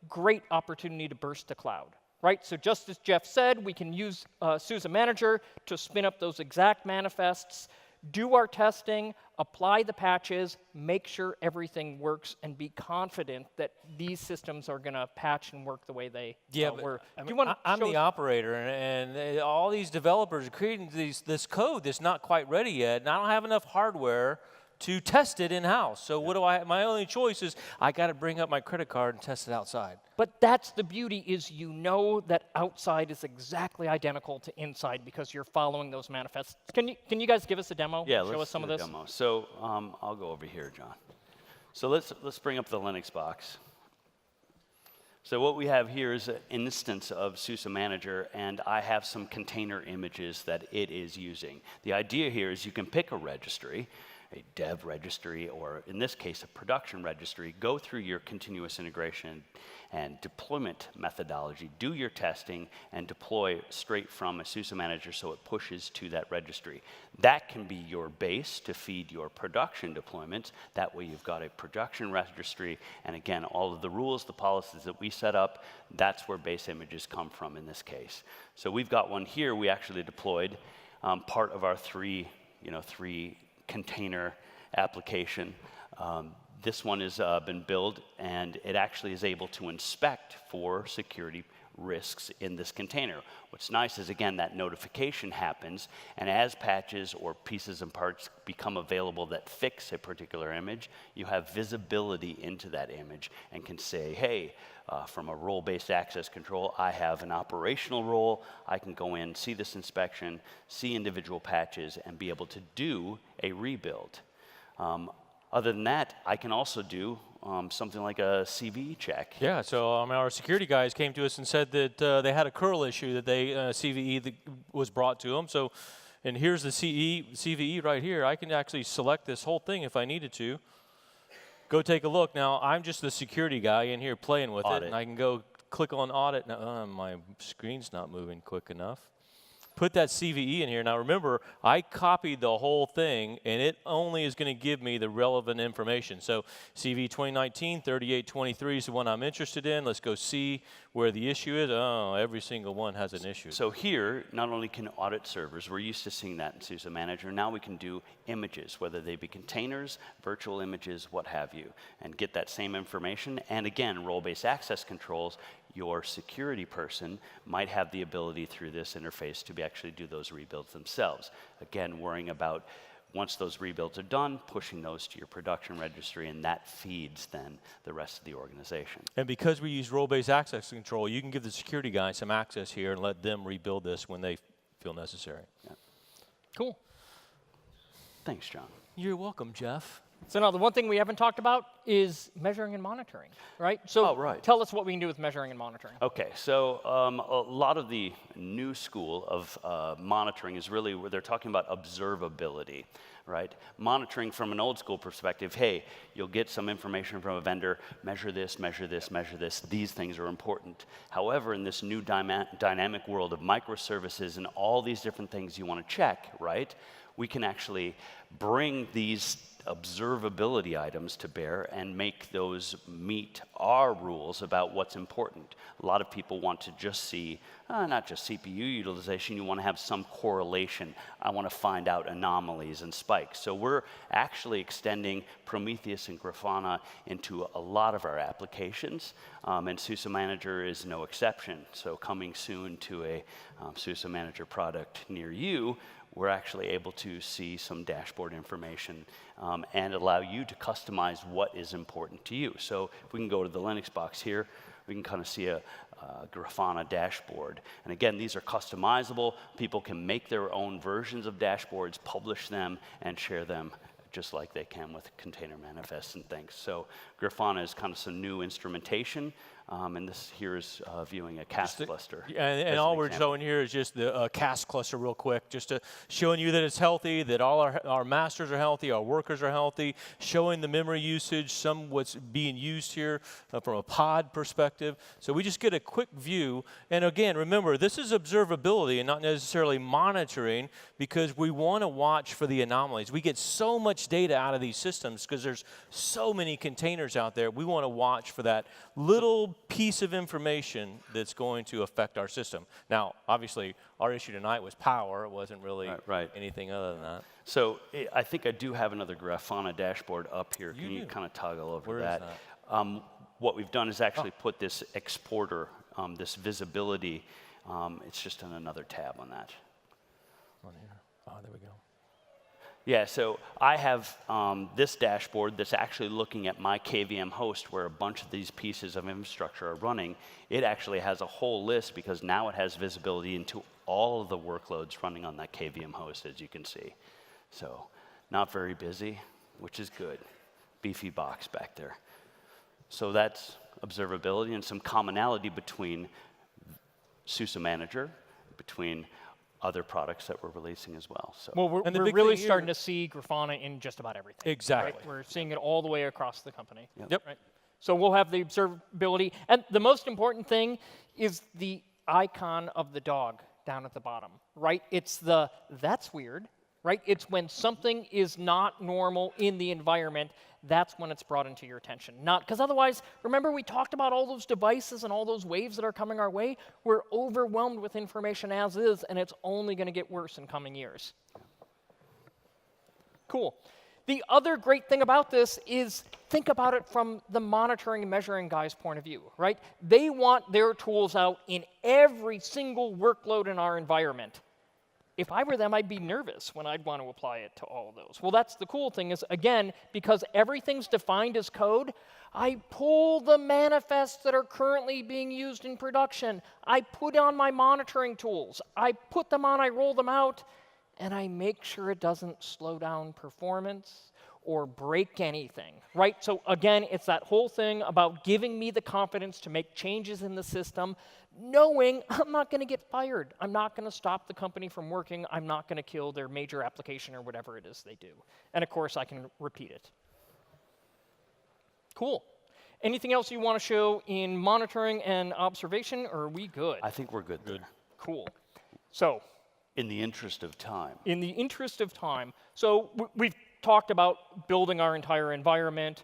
great opportunity to burst to cloud, right? So just as Jeff said, we can use SUSE Manager to spin up those exact manifests, do our testing, apply the patches, make sure everything works, and be confident that these systems are going to patch and work the way they were. I'm the operator, and all these developers are creating this code that's not quite ready yet, and I don't have enough hardware to test it in-house. So what do I? My only choice is I got to bring up my credit card and test it outside. But that's the beauty, is that outside is exactly identical to inside because you're following those manifests. Can you guys give us a demo? Yeah, show us some of this. Demo. So I'll go over here, John. So let's bring up the Linux box. So what we have here is an instance of SUSE Manager, and I have some container images that it is using. The idea here is you can pick a registry, a dev registry, or in this case, a production registry, go through your continuous integration and deployment methodology, do your testing, and deploy straight from a SUSE Manager so it pushes to that registry. That can be your base to feed your production deployments. That way you've got a production registry, and again, all of the rules, the policies that we set up, that's where base images come from in this case. So we've got one here we actually deployed, part of our three container application. This one has been built, and it actually is able to inspect for security risks in this container. What's nice is, again, that notification happens, and as patches or pieces and parts become available that fix a particular image, you have visibility into that image and can say, hey, from a role-based access control, I have an operational role. I can go in, see this inspection, see individual patches, and be able to do a rebuild. Other than that, I can also do something like a CVE check. Yeah, so our security guys came to us and said that they had a curl issue that they CVE that was brought to them. So, and here's the CVE right here. I can actually select this whole thing if I needed to. Go take a look. Now, I'm just the security guy in here playing with it, and I can go click on audit. Now, my screen's not moving quick enough. Put that CVE in here. Now, remember, I copied the whole thing, and it only is going to give me the relevant information. So CVE 2019-3823 is the one I'm interested in. Let's go see where the issue is. Oh, every single one has an issue. So here, not only can audit servers, we're used to seeing that in SUSE Manager, now we can do images, whether they be containers, virtual images, what have you, and get that same information. And again, role-based access controls, your security person might have the ability through this interface to actually do those rebuilds themselves. Again, worrying about, once those rebuilds are done, pushing those to your production registry, and that feeds then the rest of the organization. And because we use role-based access control, you can give the security guy some access here and let them rebuild this when they feel necessary. Yeah. Cool. Thanks, John. You're welcome, Jeff. So now the one thing we haven't talked about is measuring and monitoring, right? So tell us what we can do with measuring and monitoring. Okay, so a lot of the new school of monitoring is really where they're talking about observability, right? Monitoring from an old school perspective, hey, you'll get some information from a vendor, measure this, measure this, measure this. These things are important. However, in this new dynamic world of microservices and all these different things you want to check, right? We can actually bring these observability items to bear and make those meet our rules about what's important. A lot of people want to just see, not just CPU utilization, you want to have some correlation. I want to find out anomalies and spikes. So we're actually extending Prometheus and Grafana into a lot of our applications, and SUSE Manager is no exception. So coming soon to a SUSE Manager product near you, we're actually able to see some dashboard information and allow you to customize what is important to you. So if we can go to the Linux box here, we can kind of see a Grafana dashboard. And again, these are customizable. People can make their own versions of dashboards, publish them, and share them just like they can with container manifests and things. So Grafana is kind of some new instrumentation. And this here is viewing a CAS cluster. And all we're showing here is just the CAS cluster real quick, just to showing you that it's healthy, that all our masters are healthy, our workers are healthy, showing the memory usage, some what's being used here from a pod perspective. So we just get a quick view. And again, remember, this is observability and not necessarily monitoring, because we want to watch for the anomalies. We get so much data out of these systems because there's so many containers out there. We want to watch for that little piece of information that's going to affect our system. Now, obviously, our issue tonight was power. It wasn't really anything other than that. So I think I do have another Grafana dashboard up here. Can you kind of toggle over that? What we've done is actually put this exporter, this visibility, it's just on another tab on that. On here. Oh, there we go. Yeah, so I have this dashboard that's actually looking at my KVM host where a bunch of these pieces of infrastructure are running. It actually has a whole list because now it has visibility into all of the workloads running on that KVM host, as you can see. So not very busy, which is good. Beefy box back there. So that's observability and some commonality between SUSE Manager, between other products that we're releasing as well. So. Well, we're really starting to see Grafana in just about everything. Exactly. Right? We're seeing it all the way across the company. Yep. Right? So we'll have the observability. And the most important thing is the icon of the dog down at the bottom, right? It's the, that's weird, right? It's when something is not normal in the environment, that's when it's brought into your attention. Not, because otherwise, remember we talked about all those devices and all those waves that are coming our way? We're overwhelmed with information as is, and it's only going to get worse in coming years. Cool. The other great thing about this is think about it from the monitoring and measuring guy's point of view, right? They want their tools out in every single workload in our environment. If I were them, I'd be nervous when I'd want to apply it to all of those. Well, that's the cool thing is, again, because everything's defined as code, I pull the manifests that are currently being used in production. I put on my monitoring tools. I put them on, I roll them out, and I make sure it doesn't slow down performance or break anything, right? So again, it's that whole thing about giving me the confidence to make changes in the system, knowing I'm not going to get fired. I'm not going to stop the company from working. I'm not going to kill their major application or whatever it is they do. And of course, I can repeat it. Cool. Anything else you want to show in monitoring and observation, or are we good? I think we're good there. Cool. So, In the interest of time. in the interest of time, so we've talked about building our entire environment.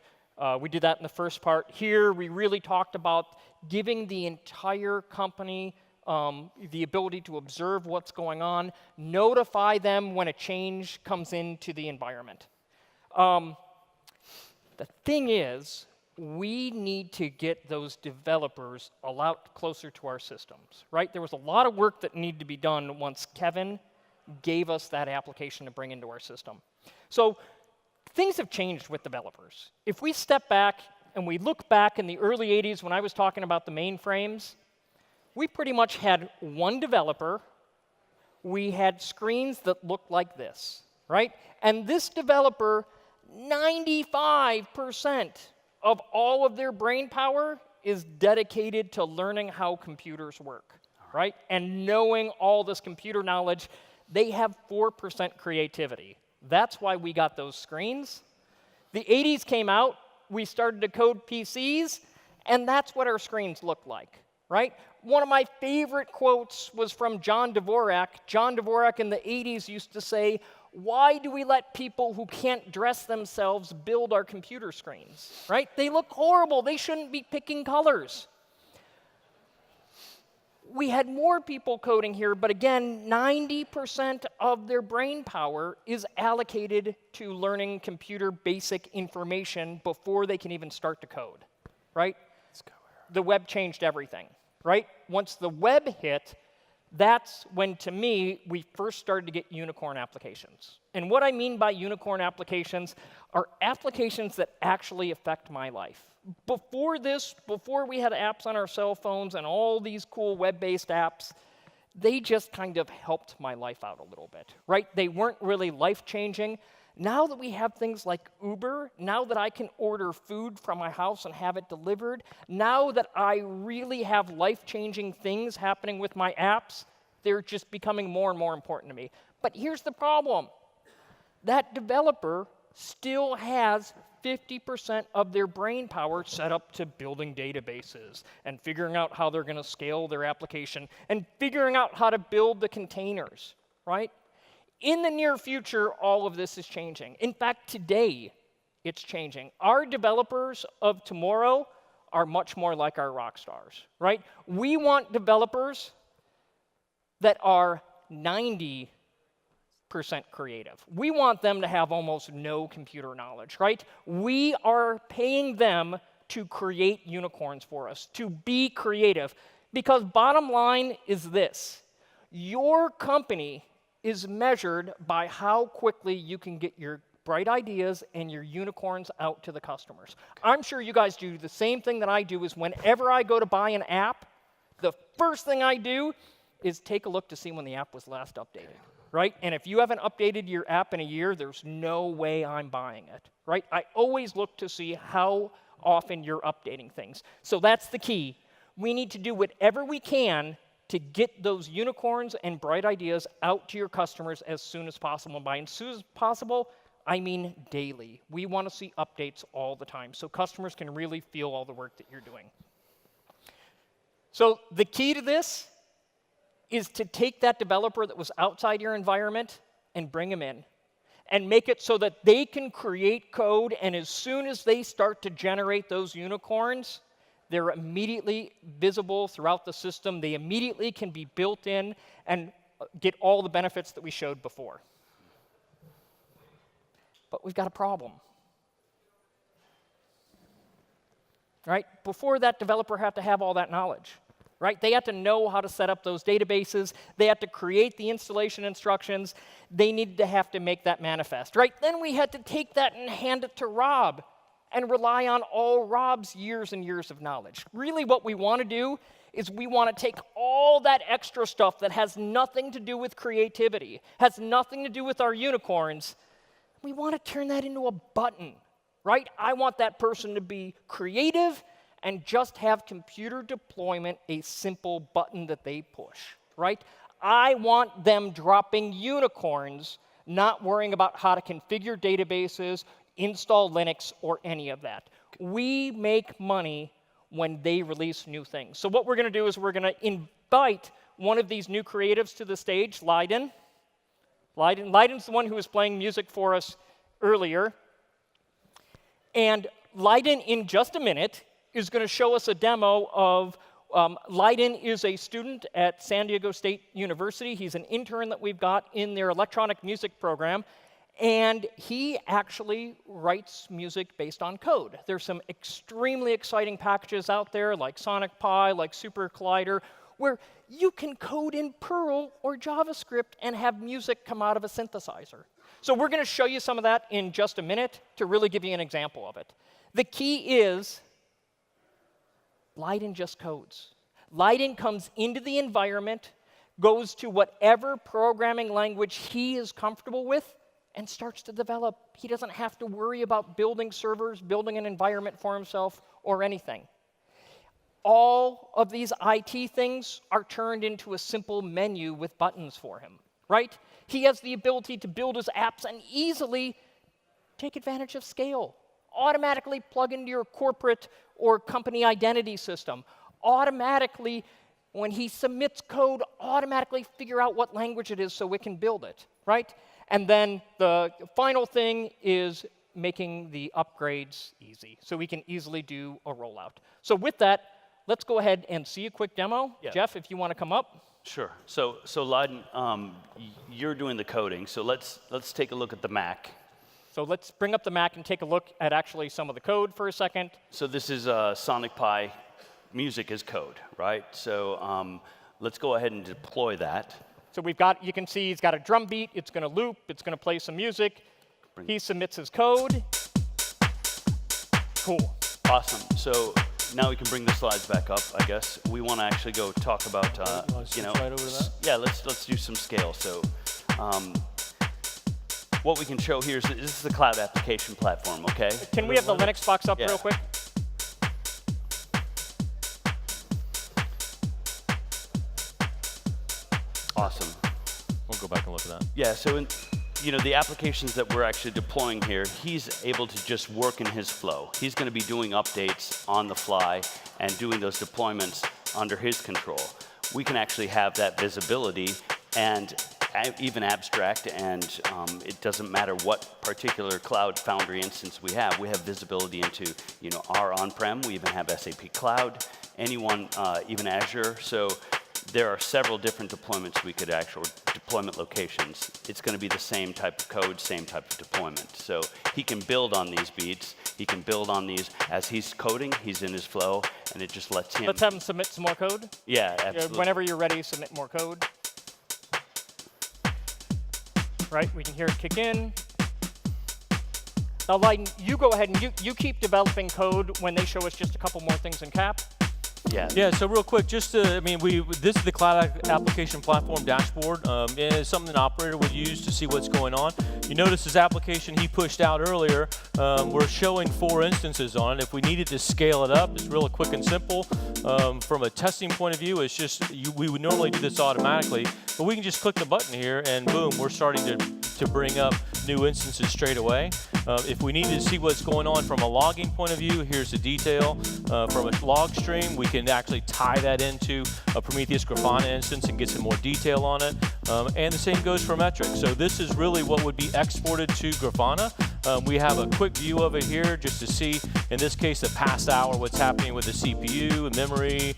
We did that in the first part. Here, we really talked about giving the entire company the ability to observe what's going on, notify them when a change comes into the environment. The thing is, we need to get those developers a lot closer to our systems, right? There was a lot of work that needed to be done once Kevin gave us that application to bring into our system. So things have changed with developers. If we step back and we look back in the early 80s when I was talking about the mainframes, we pretty much had one developer. We had screens that looked like this, right? And this developer, 95% of all of their brain power is dedicated to learning how computers work, right? And knowing all this computer knowledge, they have 4% creativity. That's why we got those screens. The 80s came out, we started to code PCs, and that's what our screens look like, right? One of my favorite quotes was from John Dvorak. John Dvorak in the 80s used to say, "Why do we let people who can't dress themselves build our computer screens?" Right? They look horrible. They shouldn't be picking colors. We had more people coding here, but again, 90% of their brain power is allocated to learning computer basic information before they can even start to code, right? The web changed everything, right? Once the web hit, that's when, to me, we first started to get unicorn applications. And what I mean by unicorn applications are applications that actually affect my life. Before this, before we had apps on our cell phones and all these cool web-based apps, they just kind of helped my life out a little bit, right? They weren't really life-changing. Now that we have things like Uber, now that I can order food from my house and have it delivered, now that I really have life-changing things happening with my apps, they're just becoming more and more important to me. But here's the problem. That developer still has 50% of their brain power set up to building databases and figuring out how they're going to scale their application and figuring out how to build the containers, right? In the near future, all of this is changing. In fact, today, it's changing. Our developers of tomorrow are much more like our rock stars, right? We want developers that are 90% creative. We want them to have almost no computer knowledge, right? We are paying them to create unicorns for us, to be creative. Because bottom line is this: your company is measured by how quickly you can get your bright ideas and your unicorns out to the customers. I'm sure you guys do the same thing that I do. Is whenever I go to buy an app, the first thing I do is take a look to see when the app was last updated, right? And if you haven't updated your app in a year, there's no way I'm buying it, right? I always look to see how often you're updating things. So that's the key. We need to do whatever we can to get those unicorns and bright ideas out to your customers as soon as possible. By as soon as possible, I mean daily. We want to see updates all the time so customers can really feel all the work that you're doing. So the key to this is to take that developer that was outside your environment and bring them in and make it so that they can create code, and as soon as they start to generate those unicorns, they're immediately visible throughout the system. They immediately can be built in and get all the benefits that we showed before. But we've got a problem. right? Before that, developer had to have all that knowledge, right? They had to know how to set up those databases. They had to create the installation instructions. They needed to have to make that manifest, right? Then we had to take that and hand it to Rob and rely on all Rob's years and years of knowledge. Really what we want to do is we want to take all that extra stuff that has nothing to do with creativity, has nothing to do with our unicorns. We want to turn that into a button, right? I want that person to be creative and just have computer deployment a simple button that they push, right? I want them dropping unicorns, not worrying about how to configure databases, install Linux, or any of that. We make money when they release new things. So what we're going to do is we're going to invite one of these new creatives to the stage, Leiden. Leiden's the one who was playing music for us earlier. And Leiden, in just a minute, is going to show us a demo of Leiden is a student at San Diego State University. He's an intern that we've got in their electronic music program. And he actually writes music based on code. There's some extremely exciting packages out there like Sonic Pi, like Super Collider, where you can code in Perl or JavaScript and have music come out of a synthesizer. So we're going to show you some of that in just a minute to really give you an example of it. The key is Leiden just codes. Leiden comes into the environment, goes to whatever programming language he is comfortable with, and starts to develop. He doesn't have to worry about building servers, building an environment for himself, or anything. All of these IT things are turned into a simple menu with buttons for him, right? He has the ability to build his apps and easily take advantage of scale. Automatically plug into your corporate or company identity system. Automatically, when he submits code, automatically figure out what language it is so it can build it, right? And then the final thing is making the upgrades easy, so we can easily do a rollout. So with that, let's go ahead and see a quick demo. Yeah. Jeff, if you want to come up. Sure. So Leiden, you're doing the coding. So let's take a look at the Mac. So let's bring up the Mac and take a look at actually some of the code for a second. So this is Sonic Pi music as code, right? So let's go ahead and deploy that. So we've got, you can see he's got a drum beat. It's going to loop. It's going to play some music. He submits his code. Cool. Awesome. So now we can bring the slides back up, I guess. We want to actually go talk about, you know, right over to that? Yeah, let's do some scale. So what we can show here is this is the cloud application platform, okay? Can we have the Linux box up real quick? Awesome. We'll go back and look at that. Yeah, so you know, the applications that we're actually deploying here, he's able to just work in his flow. He's going to be doing updates on the fly and doing those deployments under his control. We can actually have that visibility and even abstract, and it doesn't matter what particular Cloud Foundry instance we have visibility into, you know, our on-prem. We even have SAP Cloud, anyone, even Azure. So there are several different deployments we could actually, deployment locations. It's going to be the same type of code, same type of deployment. So he can build on these beats. He can build on these as he's coding. He's in his flow, and it just lets him. Let's have him submit some more code. Yeah, absolutely. Whenever you're ready, submit more code. Right, we can hear it kick in. Now, Leiden, you go ahead and you keep developing code when they show us just a couple more things in cap. Yeah. Yeah, so real quick, just to, I mean, this is the Cloud Application Platform dashboard. It's something an operator would use to see what's going on. You notice this application he pushed out earlier, we're showing 4 instances on it. If we needed to scale it up, it's real quick and simple. From a testing point of view, it's just, we would normally do this automatically, but we can just click the button here and boom, we're starting to bring up new instances straight away. If we need to see what's going on from a logging point of view, here's the detail. From a log stream, we can actually tie that into a Prometheus Grafana instance and get some more detail on it. And the same goes for metrics. So this is really what would be exported to Grafana. We have a quick view of it here just to see, in this case, the past hour, what's happening with the CPU, memory,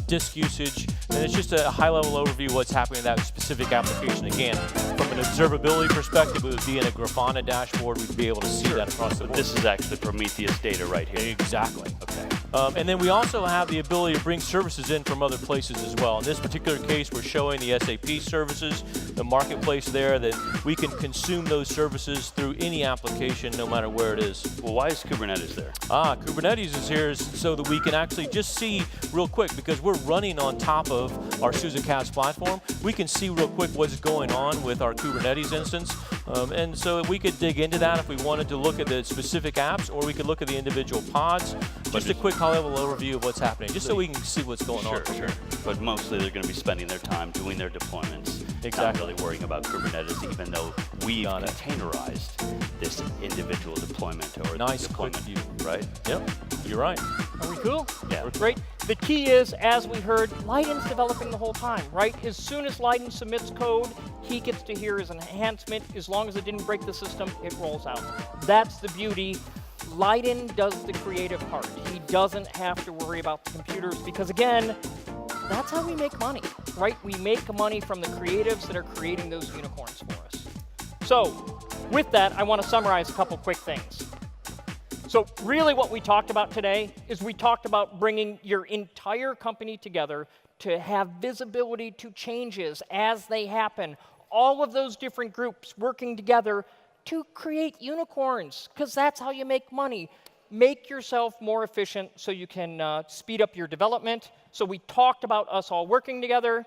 disk usage, and it's just a high-level overview of what's happening in that specific application. Again, from an observability perspective, it would be in a Grafana dashboard. We'd be able to see that across the board. This is actually Prometheus data right here. Exactly. Okay. And then we also have the ability to bring services in from other places as well. In this particular case, we're showing the SAP services, the marketplace there, that we can consume those services through any application, no matter where it is. Well, why is Kubernetes there? Kubernetes is here so that we can actually just see real quick, because we're running on top of our SUSE CaaS platform. We can see real quick what's going on with our Kubernetes instance. And so we could dig into that if we wanted to look at the specific apps, or we could look at the individual pods. Just a quick high-level overview of what's happening, just so we can see what's going on. Sure. But mostly they're going to be spending their time doing their deployments, not really worrying about Kubernetes, even though we've containerized this individual deployment or nice deployment, quick view. right? Yep, you're right. Are we cool? Yeah. We're great. The key is, as we heard, Leiden's developing the whole time, right? As soon as Leiden submits code, he gets to hear his enhancement. As long as it didn't break the system, it rolls out. That's the beauty. Leiden does the creative part. He doesn't have to worry about the computers because, again, that's how we make money, right? We make money from the creatives that are creating those unicorns for us. So, with that, I want to summarize a couple quick things. So really what we talked about today is we talked about bringing your entire company together to have visibility to changes as they happen. All of those different groups working together to create unicorns, because that's how you make money. Make yourself more efficient so you can speed up your development. So we talked about us all working together.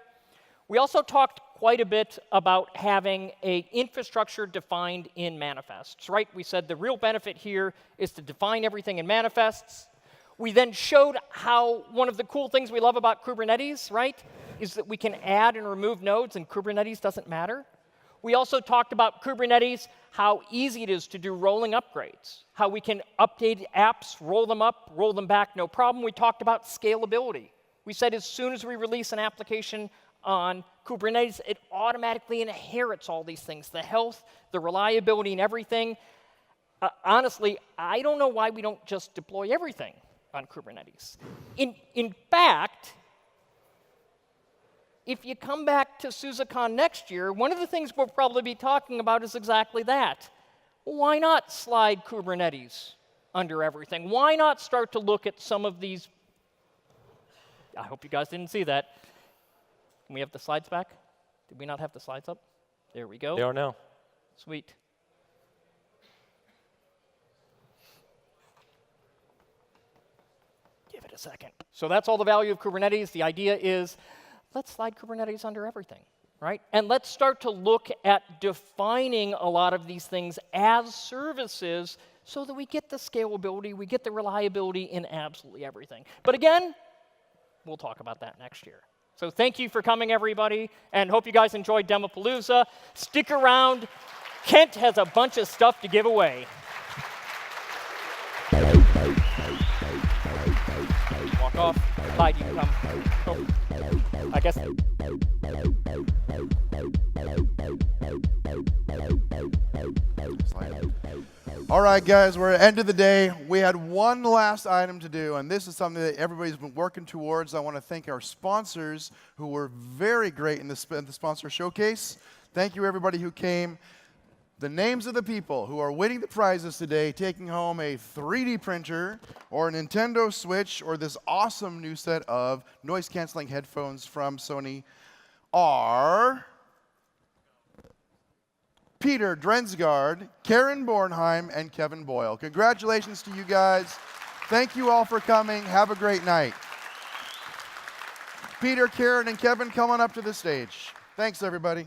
We also talked quite a bit about having an infrastructure defined in manifests, right? We said the real benefit here is to define everything in manifests. We then showed how one of the cool things we love about Kubernetes, right, is that we can add and remove nodes, and Kubernetes doesn't matter. We also talked about Kubernetes, how easy it is to do rolling upgrades, how we can update apps, roll them up, roll them back, no problem. We talked about scalability. We said as soon as we release an application on Kubernetes, it automatically inherits all these things, the health, the reliability, and everything. Honestly, I don't know why we don't just deploy everything on Kubernetes. In fact, if you come back to SUSECon next year, one of the things we'll probably be talking about is exactly that. Why not slide Kubernetes under everything? Why not start to look at some of these? I hope you guys didn't see that. Can we have the slides back? Did we not have the slides up? There we go. They are now. Sweet. Give it a second. So that's all the value of Kubernetes. The idea is, let's slide Kubernetes under everything, right? And let's start to look at defining a lot of these things as services so that we get the scalability, we get the reliability in absolutely everything. But again, we'll talk about that next year. So thank you for coming, everybody, and hope you guys enjoyed Demopalooza. Stick around. Kent has a bunch of stuff to give away. Walk off. Clyde, you can come. Oh. I guess. All right, guys, we're at the end of the day. We had one last item to do, and this is something that everybody's been working towards. I want to thank our sponsors who were very great in the sponsor showcase. Thank you, everybody who came. The names of the people who are winning the prizes today, taking home a 3D printer or a Nintendo Switch or this awesome new set of noise-canceling headphones from Sony are Peter Drensgaard, Karen Bornheim, and Kevin Boyle. Congratulations to you guys. Thank you all for coming. Have a great night. Peter, Karen, and Kevin, come on up to the stage. Thanks, everybody.